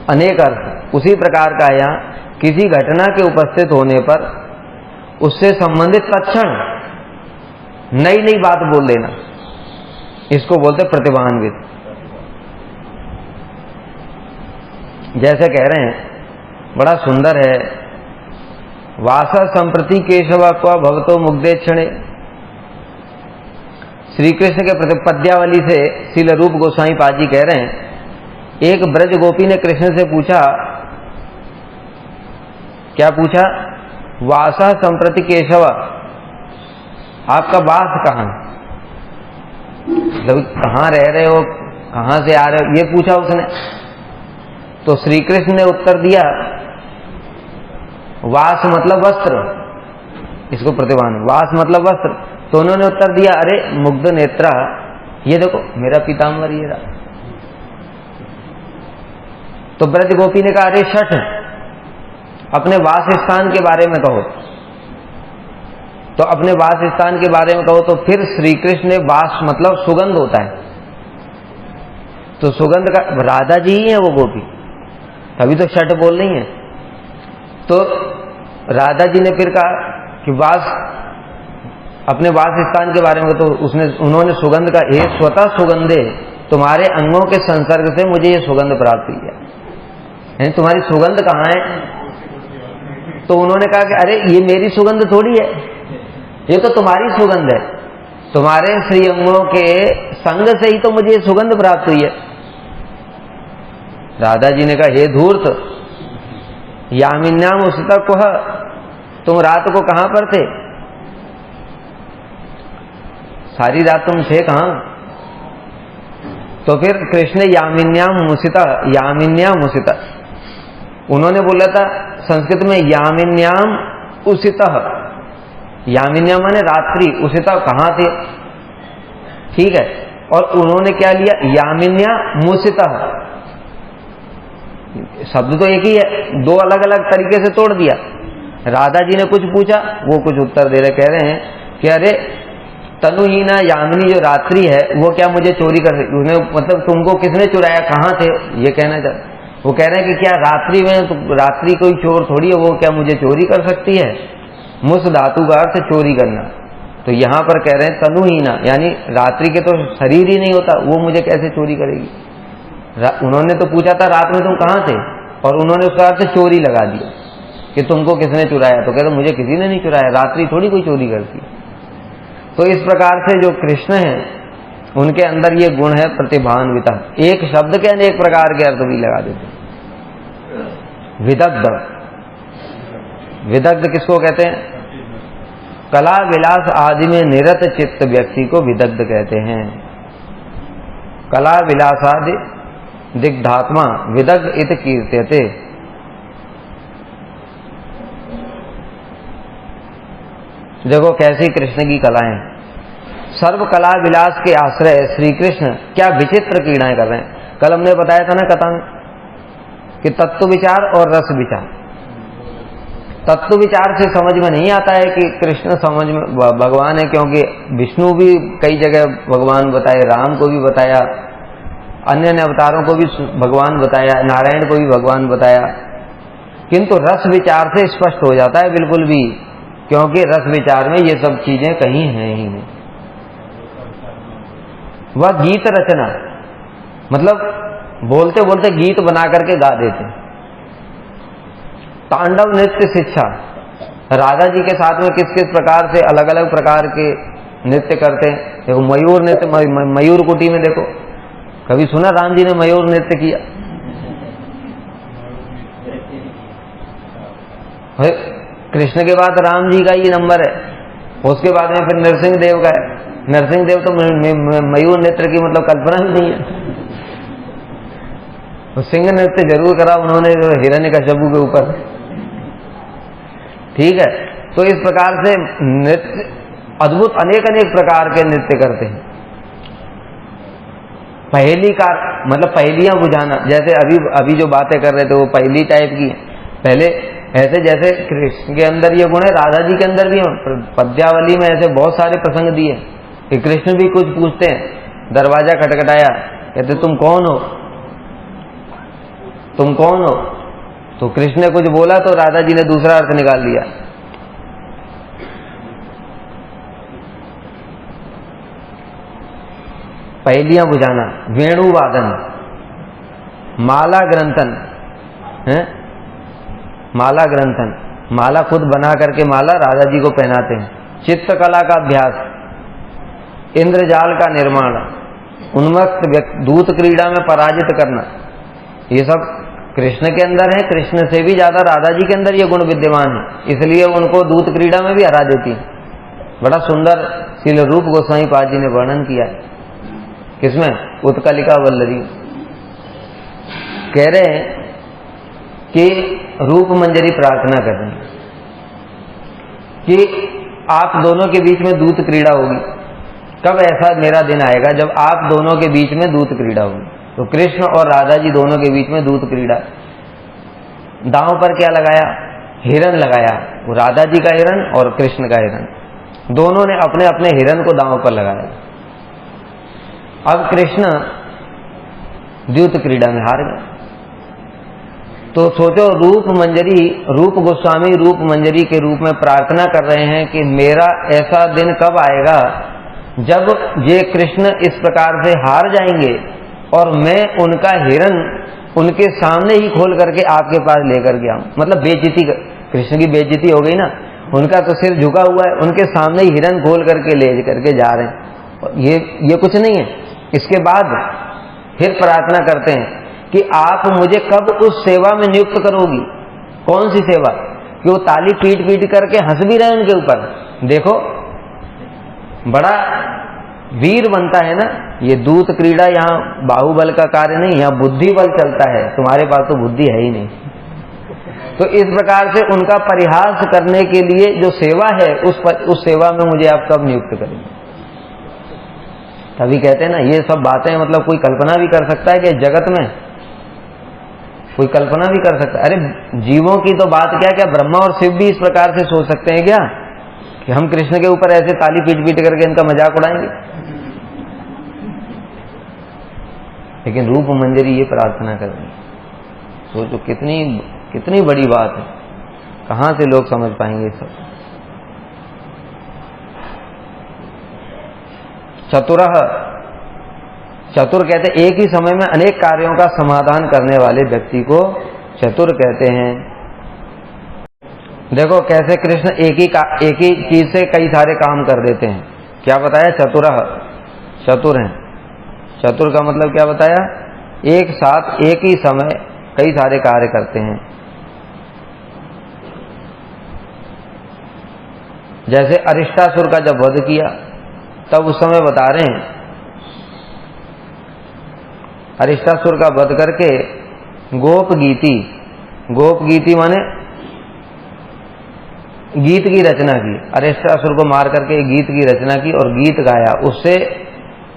[SPEAKER 1] अनेक अर्थ। उसी प्रकार का यहाँ किसी घटना के उपस्थित होने पर उससे संबंधित तत्क्षण नई नई बात बोल देना, इसको बोलते प्रतिभान्वित। जैसे कह रहे हैं, बड़ा सुंदर है, वासा संप्रति केशव क्व भवतो मुग्धे क्षणे। श्री कृष्ण के प्रति पद्यावली से श्रील रूप गोस्वामी पाद जी कह रहे हैं, एक ब्रज गोपी ने कृष्ण से पूछा, क्या पूछा? वासा संप्रति केशव, आपका वास कहाँ है, मतलब कहाँ रह रहे हो, कहाँ से आ रहे हो, ये पूछा उसने। तो श्री कृष्ण ने उत्तर दिया, वास मतलब वस्त्र, इसको प्रतिभान, वास मतलब वस्त्र। तो उन्होंने उत्तर दिया, अरे मुग्ध नेत्रा, ये देखो मेरा पीताम्बर ये रहा। तो ब्रज गोपी ने कहा, अरे शठ, अपने वास स्थान के बारे में कहो। तो अपने वास स्थान के बारे में कहो। तो फिर श्री कृष्ण ने, वास मतलब सुगंध होता है, तो सुगंध का, राधा जी ही है वो गोपी, तभी तो शठ बोल रही है। तो राधा जी ने फिर कहा कि वास, अपने वास स्थान के बारे में, तो उन्होंने सुगंध का, हे स्वतः सुगंधे, तुम्हारे अंगों के संसर्ग से मुझे ये सुगंध प्राप्त हुई है, तुम्हारी सुगंध कहाँ है? तो उन्होंने कहा कि अरे ये मेरी सुगंध थोड़ी है, ये तो तुम्हारी सुगंध है, तुम्हारे श्री अंगों के संग से ही तो मुझे ये सुगंध प्राप्त हुई है। राधा जी ने कहा, हे धूर्त, यामिन्याम उसिता कुह, तुम रात को कहां पर थे? सारी रात तुम थे कहां? तो फिर कृष्ण यामिन्याम मुसिता, यामिन्याम उसिता, उन्होंने बोला था संस्कृत में यामिन्याम उसिता, यामिन्याम माने रात्रि, उसिता कहां थे, ठीक है। और उन्होंने क्या लिया, यामिन्या मुसिता, शब्द तो एक ही है, दो अलग अलग तरीके से तोड़ दिया। राधा जी ने कुछ पूछा, वो कुछ उत्तर दे रहे, कह रहे हैं कि अरे तनुहीना यामिनी जो रात्रि है, वो क्या मुझे चोरी कर सकती, उन्हें मतलब तुमको किसने चुराया, कहाँ थे, ये कहना चाहते। वो कह रहे हैं कि क्या रात्रि में, तो रात्रि कोई चोर थोड़ी है, वो क्या मुझे चोरी कर सकती है? मुस धातु का अर्थ चोरी करना। तो यहाँ पर कह रहे हैं तनुहीना, यानी रात्रि के तो शरीर ही नहीं होता, वो मुझे कैसे चोरी करेगी? उन्होंने तो पूछा था रात में तुम कहाँ थे, और उन्होंने उसका अर्थ चोरी लगा दिया कि तुमको किसने चुराया। तो कहते मुझे किसी ने नहीं चुराया, रात्रि थोड़ी कोई चोरी करती है। तो इस प्रकार से जो कृष्ण है, उनके अंदर ये गुण है प्रतिभान्विता। एक शब्द के अनेक प्रकार के अर्थ भी लगा देते। विदग्ध, विदग्ध किसको कहते हैं? कला विलास आदि में निरत चित्त व्यक्ति को विदग्ध कहते हैं। कला विलास आदि दिग्धात्मा विदग्ध इत कीर्त्यते। देखो कैसी कृष्ण की कलाएं, सर्व कला विलास के आश्रय श्री कृष्ण क्या विचित्र क्रीड़ाएं कर रहे हैं। कल हमने बताया था ना कथा में कि तत्व विचार और रस विचार। तत्व विचार से समझ में नहीं आता है कि कृष्ण समझ में भगवान है, क्योंकि विष्णु भी कई जगह भगवान बताए, राम को भी बताया, अन्य अवतारों को भी भगवान बताया, नारायण को भी भगवान बताया। किंतु रस विचार से स्पष्ट हो जाता है बिल्कुल भी, क्योंकि रस विचार में ये सब चीजें कहीं हैं ही नहीं। वह गीत रचना, मतलब बोलते बोलते गीत बना करके गा देते। तांडव नृत्य शिक्षा, राधा जी के साथ में किस किस प्रकार से अलग अलग प्रकार के नृत्य करते हैं। देखो मयूर नृत्य, मयूर कुटी में देखो, कभी सुना राम जी ने मयूर नृत्य किया? कृष्ण के बाद राम जी का ही नंबर है, उसके बाद में फिर नरसिंह देव का है। नरसिंह देव तो मयूर नृत्य की मतलब कल्पना भी नहीं है। तो सिंह नृत्य जरूर करा उन्होंने हिरण्यकश्यप के ऊपर, ठीक है। तो इस प्रकार से नृत्य अद्भुत अनेक अनेक प्रकार के नृत्य करते हैं। पहेली का मतलब पहेलियां बुझाना, जैसे अभी जो बातें कर रहे थे वो पहेली टाइप की है। पहले ऐसे जैसे कृष्ण के अंदर ये गुण है, राधा जी के अंदर भी है। पद्यावली में ऐसे बहुत सारे प्रसंग दिए कि कृष्ण भी कुछ पूछते हैं, दरवाजा खटखटाया, कहते तुम कौन हो, तुम कौन हो? तो कृष्ण ने कुछ बोला तो राधा जी ने दूसरा अर्थ निकाल लिया। पहेलियां बुझाना, वेणु वादन, माला ग्रंथन है, माला ग्रंथन, माला खुद बना करके माला राधा जी को पहनाते हैं, चित्रकला का अभ्यास, इंद्रजाल का निर्माण, उन्मत्त दूत क्रीड़ा में पराजित करना, ये सब कृष्ण के अंदर है। कृष्ण से भी ज्यादा राधा जी के अंदर ये गुण विद्यमान है, इसलिए उनको दूत क्रीड़ा में भी हरा देती है। बड़ा सुंदर श्रील रूप गोस्वामी पाद जी ने वर्णन किया है, किसमें? उत्कलिका वल्लरी। कह रहे हैं कि रूप मंजरी प्रार्थना कर रहे हैं कि आप दोनों के बीच में दूत क्रीड़ा होगी। कब ऐसा मेरा दिन आएगा जब आप दोनों के बीच में दूत क्रीड़ा होगी? तो कृष्ण और राधा जी दोनों के बीच में दूत क्रीड़ा। दांव पर क्या लगाया? हिरन लगाया, वो राधा जी का हिरन और कृष्ण का हिरन, दोनों ने अपने अपने हिरन को दांव पर लगाया। अब कृष्ण द्यूत क्रीड़ा में हार गए। तो सोचो, रूप मंजरी, रूप गोस्वामी रूप मंजरी के रूप में प्रार्थना कर रहे हैं कि मेरा ऐसा दिन कब आएगा जब ये कृष्ण इस प्रकार से हार जाएंगे और मैं उनका हिरन उनके सामने ही खोल करके आपके पास लेकर के आऊं। मतलब बेइज्जती, कृष्ण की बेइज्जती हो गई ना, उनका तो सिर झुका हुआ है, उनके सामने ही हिरन खोल करके ले करके जा रहे हैं। ये कुछ नहीं है। इसके बाद फिर प्रार्थना करते हैं कि आप मुझे कब उस सेवा में नियुक्त करोगी। कौन सी सेवा? कि वो ताली पीट पीट करके हंस भी रहे उनके ऊपर। देखो, बड़ा वीर बनता है ना। ये दूत क्रीड़ा यहाँ बाहुबल का कार्य नहीं, यहाँ बुद्धि बल चलता है। तुम्हारे पास तो बुद्धि है ही नहीं। तो इस प्रकार से उनका परिहास करने के लिए जो सेवा है, उस सेवा में मुझे आप कब नियुक्त करेंगे? तभी कहते हैं ना, ये सब बातें मतलब कोई कल्पना भी कर सकता है कि जगत में कोई कल्पना भी कर सकता है। अरे जीवों की तो बात क्या ब्रह्मा और शिव भी इस प्रकार से सोच सकते हैं क्या कि हम कृष्ण के ऊपर ऐसे ताली पीट पीट करके इनका मजाक उड़ाएंगे? लेकिन रूप मंजरी ये प्रार्थना कर रही है। सोचो कितनी बड़ी बात है। कहां से लोग समझ पाएंगे सब? चतुरः, चतुर कहते एक ही समय में अनेक कार्यों का समाधान करने वाले व्यक्ति को चतुर कहते हैं। देखो कैसे कृष्ण एक ही चीज से कई सारे काम कर देते हैं। क्या बताया? चतुरः, चतुर हैं। चतुर का मतलब क्या बताया? एक साथ एक ही समय कई सारे कार्य करते हैं। जैसे अरिष्टासुर का जब वध किया तब उस समय बता रहे हैं, अरिष्टासुर का वध करके गोप गीति माने गीत की रचना की। अरिष्टासुर को मार करके एक गीत की रचना की और गीत गाया। उससे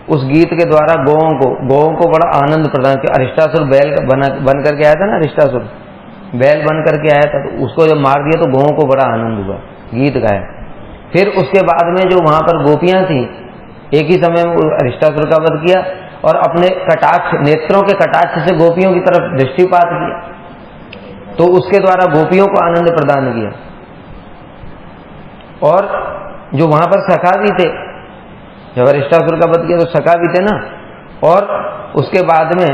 [SPEAKER 1] उस गीत के द्वारा गौओं को बड़ा आनंद प्रदान किया। अरिष्टासुर बैल बन करके आया था ना, अरिष्टासुर बैल बन करके आया था, तो उसको जब मार दिया तो गौओं को बड़ा आनंद हुआ, गीत गाया। फिर उसके बाद में जो वहां पर गोपियां थी, एक ही समय में अरिष्टासुर का वध किया और अपने कटाक्ष, नेत्रों के कटाक्ष से गोपियों की तरफ दृष्टिपात किया, तो उसके द्वारा गोपियों को आनंद प्रदान किया। और जो वहां पर सखा भी थे, जब अरिष्टासुर का वध किया तो सखा भी थे ना, और उसके बाद में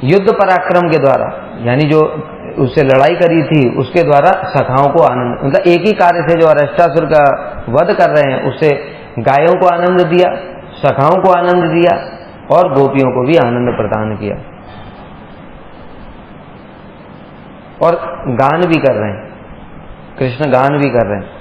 [SPEAKER 1] युद्ध पराक्रम के द्वारा, यानी जो उससे लड़ाई करी थी उसके द्वारा सखाओं को आनंद, मतलब एक ही कार्य से जो अरिष्टासुर का वध कर रहे हैं उससे गायों को आनंद दिया, सखाओं को आनंद दिया और गोपियों को भी आनंद प्रदान किया। और गान भी कर रहे हैं, कृष्ण गान भी कर रहे हैं।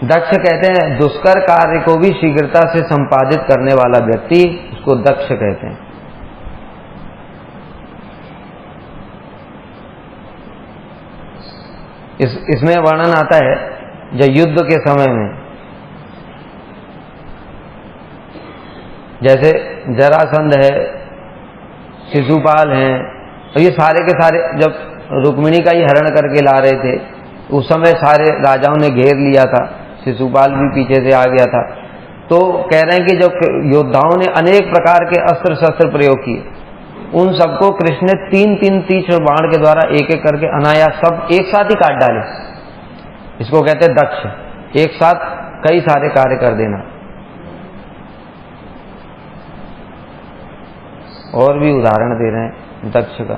[SPEAKER 1] दक्ष कहते हैं दुष्कर कार्य को भी शीघ्रता से संपादित करने वाला व्यक्ति, उसको दक्ष कहते हैं। इसमें वर्णन आता है जब युद्ध के समय में, जैसे जरासंध है, शिशुपाल हैं, और ये सारे के सारे जब रुक्मिणी का ही हरण करके ला रहे थे, उस समय सारे राजाओं ने घेर लिया था, शिशुपाल भी पीछे से आ गया था। तो कह रहे हैं कि जब योद्धाओं ने अनेक प्रकार के अस्त्र शस्त्र प्रयोग किए, उन सबको कृष्ण ने 3-3 तीक्ष्ण बाण के द्वारा एक एक करके अनायास सब एक साथ ही काट डाले। इसको कहते हैं दक्ष, एक साथ कई सारे कार्य कर देना। और भी उदाहरण दे रहे हैं दक्ष का।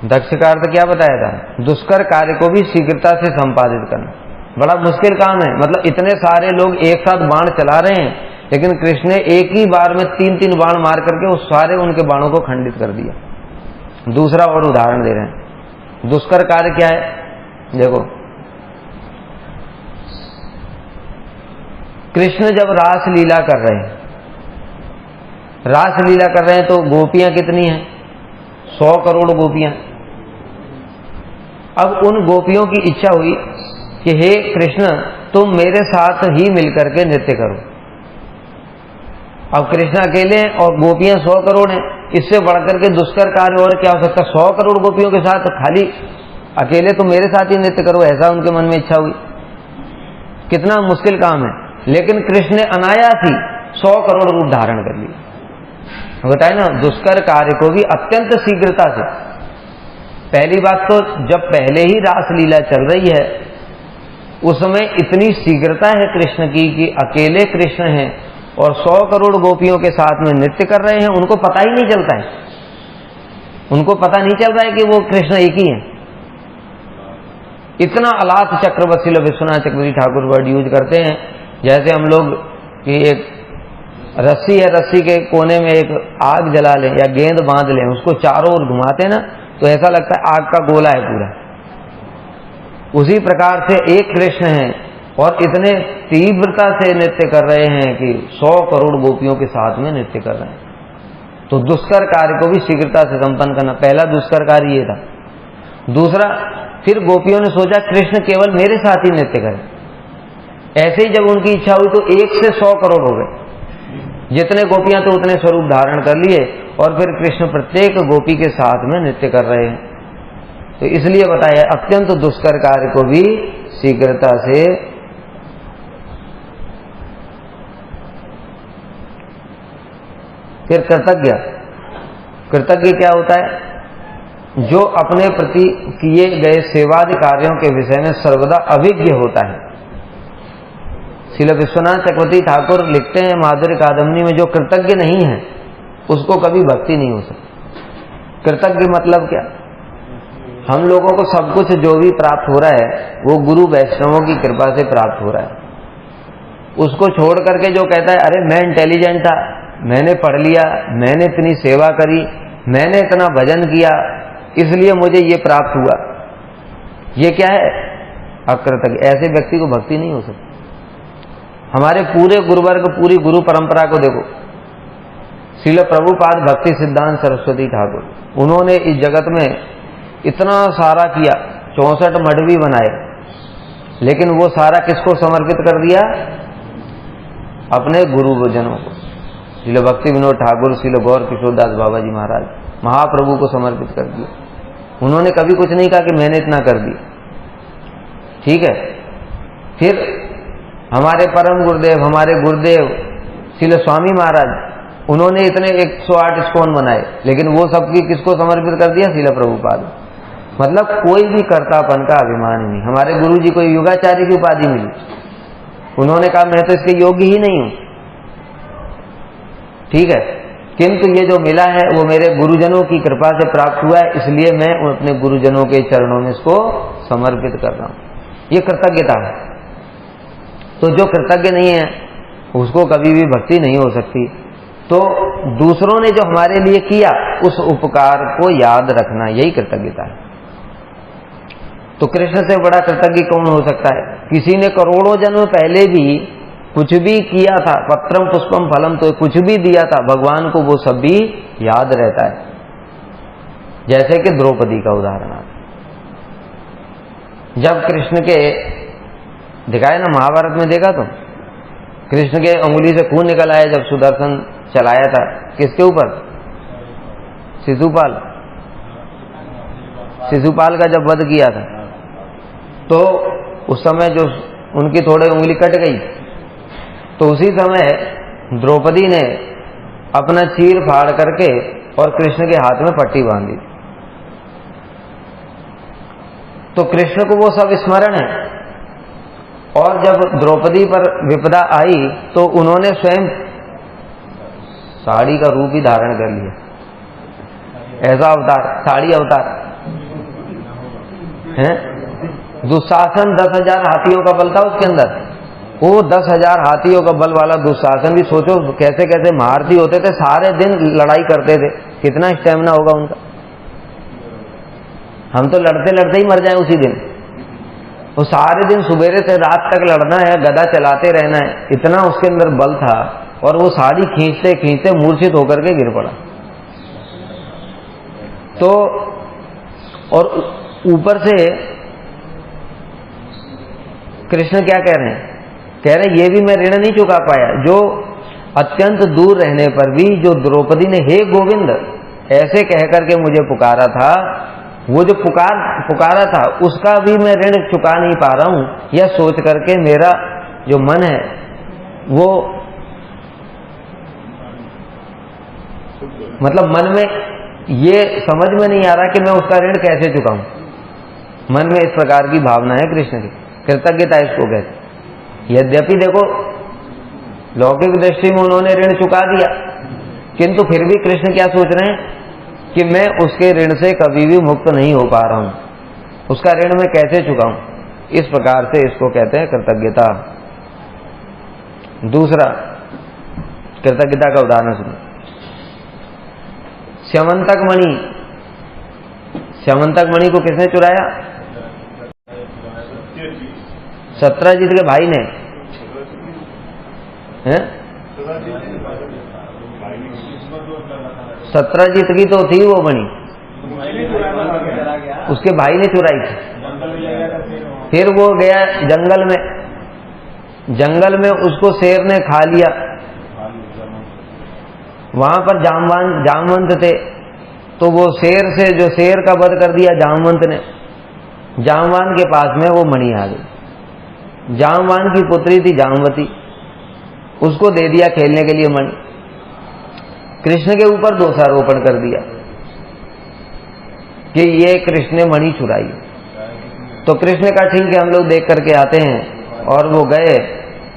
[SPEAKER 1] दक्ष का अर्थ क्या बताया था? दुष्कर कार्य को भी शीघ्रता से संपादित करना। बड़ा मुश्किल काम है, मतलब इतने सारे लोग एक साथ बाण चला रहे हैं, लेकिन कृष्ण ने एक ही बार में 3-3 बाण मार करके उस सारे उनके बाणों को खंडित कर दिया। दूसरा और उदाहरण दे रहे हैं। दुष्कर कार्य क्या है? देखो, कृष्ण जब रास लीला कर रहे हैं, रास लीला कर रहे हैं, तो गोपियां कितनी हैं? 100 करोड़ गोपियां। अब उन गोपियों की इच्छा हुई कि हे कृष्ण, तुम मेरे साथ ही मिलकर के नृत्य करो। अब कृष्ण अकेले हैं और गोपियां 100 करोड़ हैं, इससे बढ़कर के दुष्कर कार्य और क्या हो सकता? 100 करोड़ गोपियों के साथ खाली अकेले तुम मेरे साथ ही नृत्य करो, ऐसा उनके मन में इच्छा हुई। कितना मुश्किल काम है, लेकिन कृष्ण ने अनायास ही 100 करोड़ रूप धारण कर लिया। बताए ना, दुष्कर कार्य को भी अत्यंत शीघ्रता से। पहली बात तो जब पहले ही रास लीला चल रही है, उस समय इतनी शीघ्रता है कृष्ण की कि अकेले कृष्ण हैं और 100 करोड़ गोपियों के साथ में नृत्य कर रहे हैं, उनको पता ही नहीं चलता है। उनको पता नहीं चल रहा है कि वो कृष्ण एक ही है। इतना अलाथ चक्रवर्ती विश्वनाथ चक्रवर्ती ठाकुर वर्ड यूज करते हैं, जैसे हम लोग कि एक रस्सी है, रस्सी के कोने में एक आग जला लें या गेंद बांध लें, उसको चारों ओर घुमाते हैं ना, तो ऐसा लगता है आग का गोला है पूरा। उसी प्रकार से एक कृष्ण है और इतने तीव्रता से नृत्य कर रहे हैं कि 100 करोड़ गोपियों के साथ में नृत्य कर रहे हैं। तो दुष्कर कार्य को भी शीघ्रता से संपन्न करना, पहला दुष्कर कार्य ये था। दूसरा, फिर गोपियों ने सोचा कृष्ण केवल मेरे साथ ही नृत्य करें। ऐसे ही जब उनकी इच्छा हुई तो 1 से 100 करोड़ हो गए। जितने गोपियां तो उतने स्वरूप धारण कर लिए और फिर कृष्ण प्रत्येक गोपी के साथ में नृत्य कर रहे हैं। तो इसलिए बताया अत्यंत दुष्कर कार्य को भी शीघ्रता से। फिर कृतज्ञ, कृतज्ञ क्या होता है? जो अपने प्रति किए गए सेवादि कार्यों के विषय में सर्वदा अभिज्ञ होता है। श्रील विश्वनाथ चक्रवर्ती ठाकुर लिखते हैं माधुर्य कादम्बनी में, जो कृतज्ञ नहीं है उसको कभी भक्ति नहीं हो सकती। कृतज्ञ मतलब क्या? हम लोगों को सब कुछ जो भी प्राप्त हो रहा है वो गुरु वैष्णवों की कृपा से प्राप्त हो रहा है। उसको छोड़ करके जो कहता है अरे मैं इंटेलिजेंट था, मैंने पढ़ लिया, मैंने इतनी सेवा करी, मैंने इतना भजन किया, इसलिए मुझे ये प्राप्त हुआ, ये क्या है? अकृतज्ञ। ऐसे व्यक्ति को भक्ति नहीं हो सकती। हमारे पूरे गुरुवर्ग, पूरी गुरु परंपरा को देखो, श्रील प्रभुपाद भक्ति सिद्धांत सरस्वती ठाकुर, उन्होंने इस जगत में इतना सारा किया, 64 मठ भी बनाए, लेकिन वो सारा किसको समर्पित कर दिया? अपने गुरुजनों को। श्रील भक्ति विनोद ठाकुर, श्रील गौर किशोरदास बाबा जी महाराज महाप्रभु को समर्पित कर दिया। उन्होंने कभी कुछ नहीं कहा कि मैंने इतना कर दिया। ठीक है। फिर हमारे परम गुरुदेव, हमारे गुरुदेव श्रील स्वामी महाराज, उन्होंने इतने 108 इस्कॉन बनाए, लेकिन वो सबकी किसको समर्पित कर दिया? श्रील प्रभुपाद। मतलब कोई भी कर्तापन का अभिमान नहीं। हमारे गुरु जी को युगाचार्य की उपाधि मिली, उन्होंने कहा मैं तो इसके योग्य ही नहीं हूं। ठीक है, किंतु ये जो मिला है वो मेरे गुरुजनों की कृपा से प्राप्त हुआ है, इसलिए मैं अपने गुरुजनों के चरणों में इसको समर्पित कर रहा हूं। ये कृतज्ञता है। तो जो कृतज्ञ नहीं है उसको कभी भी भक्ति नहीं हो सकती। तो दूसरों ने जो हमारे लिए किया उस उपकार को याद रखना, यही कृतज्ञता है। तो कृष्ण से बड़ा कृतज्ञ कौन हो सकता है? किसी ने करोड़ों जन्म पहले भी कुछ भी किया था, पत्रम पुष्पम फलम, तो कुछ भी दिया था भगवान को, वो सब भी याद रहता है। जैसे कि द्रौपदी का उदाहरण आता, जब कृष्ण के दिखाए ना महाभारत में, देखा तो कृष्ण के अंगुली से खून निकल आया जब सुदर्शन चलाया था, किसके ऊपर? शिशुपाल का जब वध किया था, तो उस समय जो उनकी थोड़ी उंगली कट गई, तो उसी समय द्रौपदी ने अपना चीर फाड़ करके और कृष्ण के हाथ में पट्टी बांधी। तो कृष्ण को वो सब स्मरण है। और जब द्रौपदी पर विपदा आई तो उन्होंने स्वयं साड़ी का रूप ही धारण कर लिया। ऐसा अवतार, साड़ी अवतार है। दुशासन 10,000 हाथियों का बल था उसके अंदर। वो 10,000 हाथियों का बल वाला दुशासन भी सोचो कैसे कैसे महारथी होते थे, सारे दिन लड़ाई करते थे, कितना स्टेमिना होगा उनका। हम तो लड़ते लड़ते ही मर जाए उसी दिन। वो सारे दिन सुबेरे से रात तक लड़ना है, गदा चलाते रहना है, इतना उसके अंदर बल था। और वो साड़ी खींचते खींचते मूर्छित होकर के गिर पड़ा। तो और ऊपर से कृष्ण क्या कह रहे हैं? कह रहे ये भी मैं ऋण नहीं चुका पाया। जो अत्यंत दूर रहने पर भी जो द्रौपदी ने हे गोविंद ऐसे कह करके मुझे पुकारा था, वो जो पुकारा था उसका भी मैं ऋण चुका नहीं पा रहा हूं। यह सोच करके मेरा जो मन है वो मतलब मन में ये समझ में नहीं आ रहा कि मैं उसका ऋण कैसे चुकाऊं। मन में इस प्रकार की भावना है कृष्ण की, कृतज्ञता इसको कहते। यद्यपि देखो लौकिक दृष्टि में उन्होंने ऋण चुका दिया, किंतु फिर भी कृष्ण क्या सोच रहे हैं कि मैं उसके ऋण से कभी भी मुक्त नहीं हो पा रहा हूं, उसका ऋण मैं कैसे चुकाऊं। इस प्रकार से इसको कहते हैं कृतज्ञता। दूसरा कृतज्ञता का उदाहरण सुनो। स्यमंतक मणि, स्यमंतक मणि को किसने चुराया? सत्यजीत के भाई ने। सत्यजीत की तो थी वो मणि, उसके भाई ने चुराई थी। फिर वो गया जंगल में, जंगल में उसको शेर ने खा लिया। वहां पर जामवंत थे, तो वो शेर से जो शेर का वध कर दिया जामवंत ने। जामवान के पास में वो मणि आ गई। जामवान की पुत्री थी जामवती, उसको दे दिया खेलने के लिए मणि। कृष्ण के ऊपर दोषारोपण कर दिया कि ये कृष्ण ने मणि चुराई। तो कृष्ण का ठीक है हम लोग देख करके आते हैं। और वो गए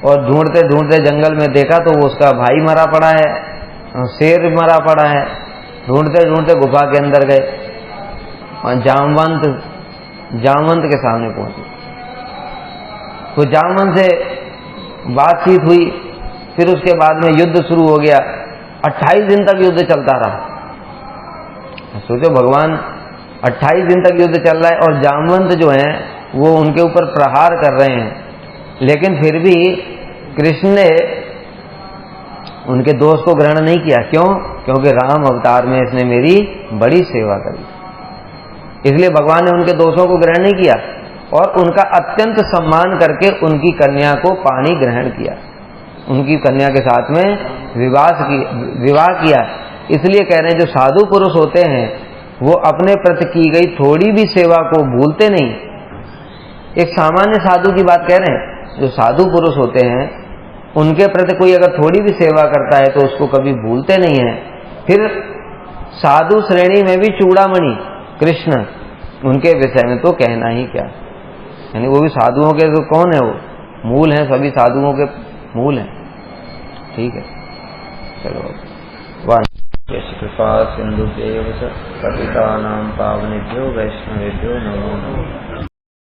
[SPEAKER 1] और ढूंढते ढूंढते जंगल में देखा तो वो उसका भाई मरा पड़ा है, शेर मरा पड़ा है। ढूंढते ढूंढते गुफा के अंदर गए और जामवंत के सामने पहुंचे। तो जामवंत से बातचीत हुई। फिर उसके बाद में युद्ध शुरू हो गया। 28 दिन तक युद्ध चलता रहा। सोचो भगवान 28 दिन तक युद्ध चल रहा है और जामवंत जो है वो उनके ऊपर प्रहार कर रहे हैं, लेकिन फिर भी कृष्ण ने उनके दोष को ग्रहण नहीं किया। क्यों? क्योंकि राम अवतार में इसने मेरी बड़ी सेवा करी, इसलिए भगवान ने उनके दोषों को ग्रहण नहीं किया और उनका अत्यंत सम्मान करके उनकी कन्या को पानी ग्रहण किया, उनकी कन्या के साथ में विवाह किया। इसलिए कह रहे हैं जो साधु पुरुष होते हैं वो अपने प्रति की गई थोड़ी भी सेवा को भूलते नहीं। एक सामान्य साधु की बात कह रहे हैं। जो साधु पुरुष होते हैं उनके प्रति कोई अगर थोड़ी भी सेवा करता है तो उसको कभी भूलते नहीं है। फिर साधु श्रेणी में भी चूड़ामणि कृष्ण, उनके विषय में तो कहना ही क्या, यानी वो भी साधुओं के तो कौन है, वो मूल हैं, सभी साधुओं के मूल हैं। ठीक है, चलो कृपा सिंधु देव पतितानां पावनेभ्यो वैष्णवेभ्यो नमो नमः।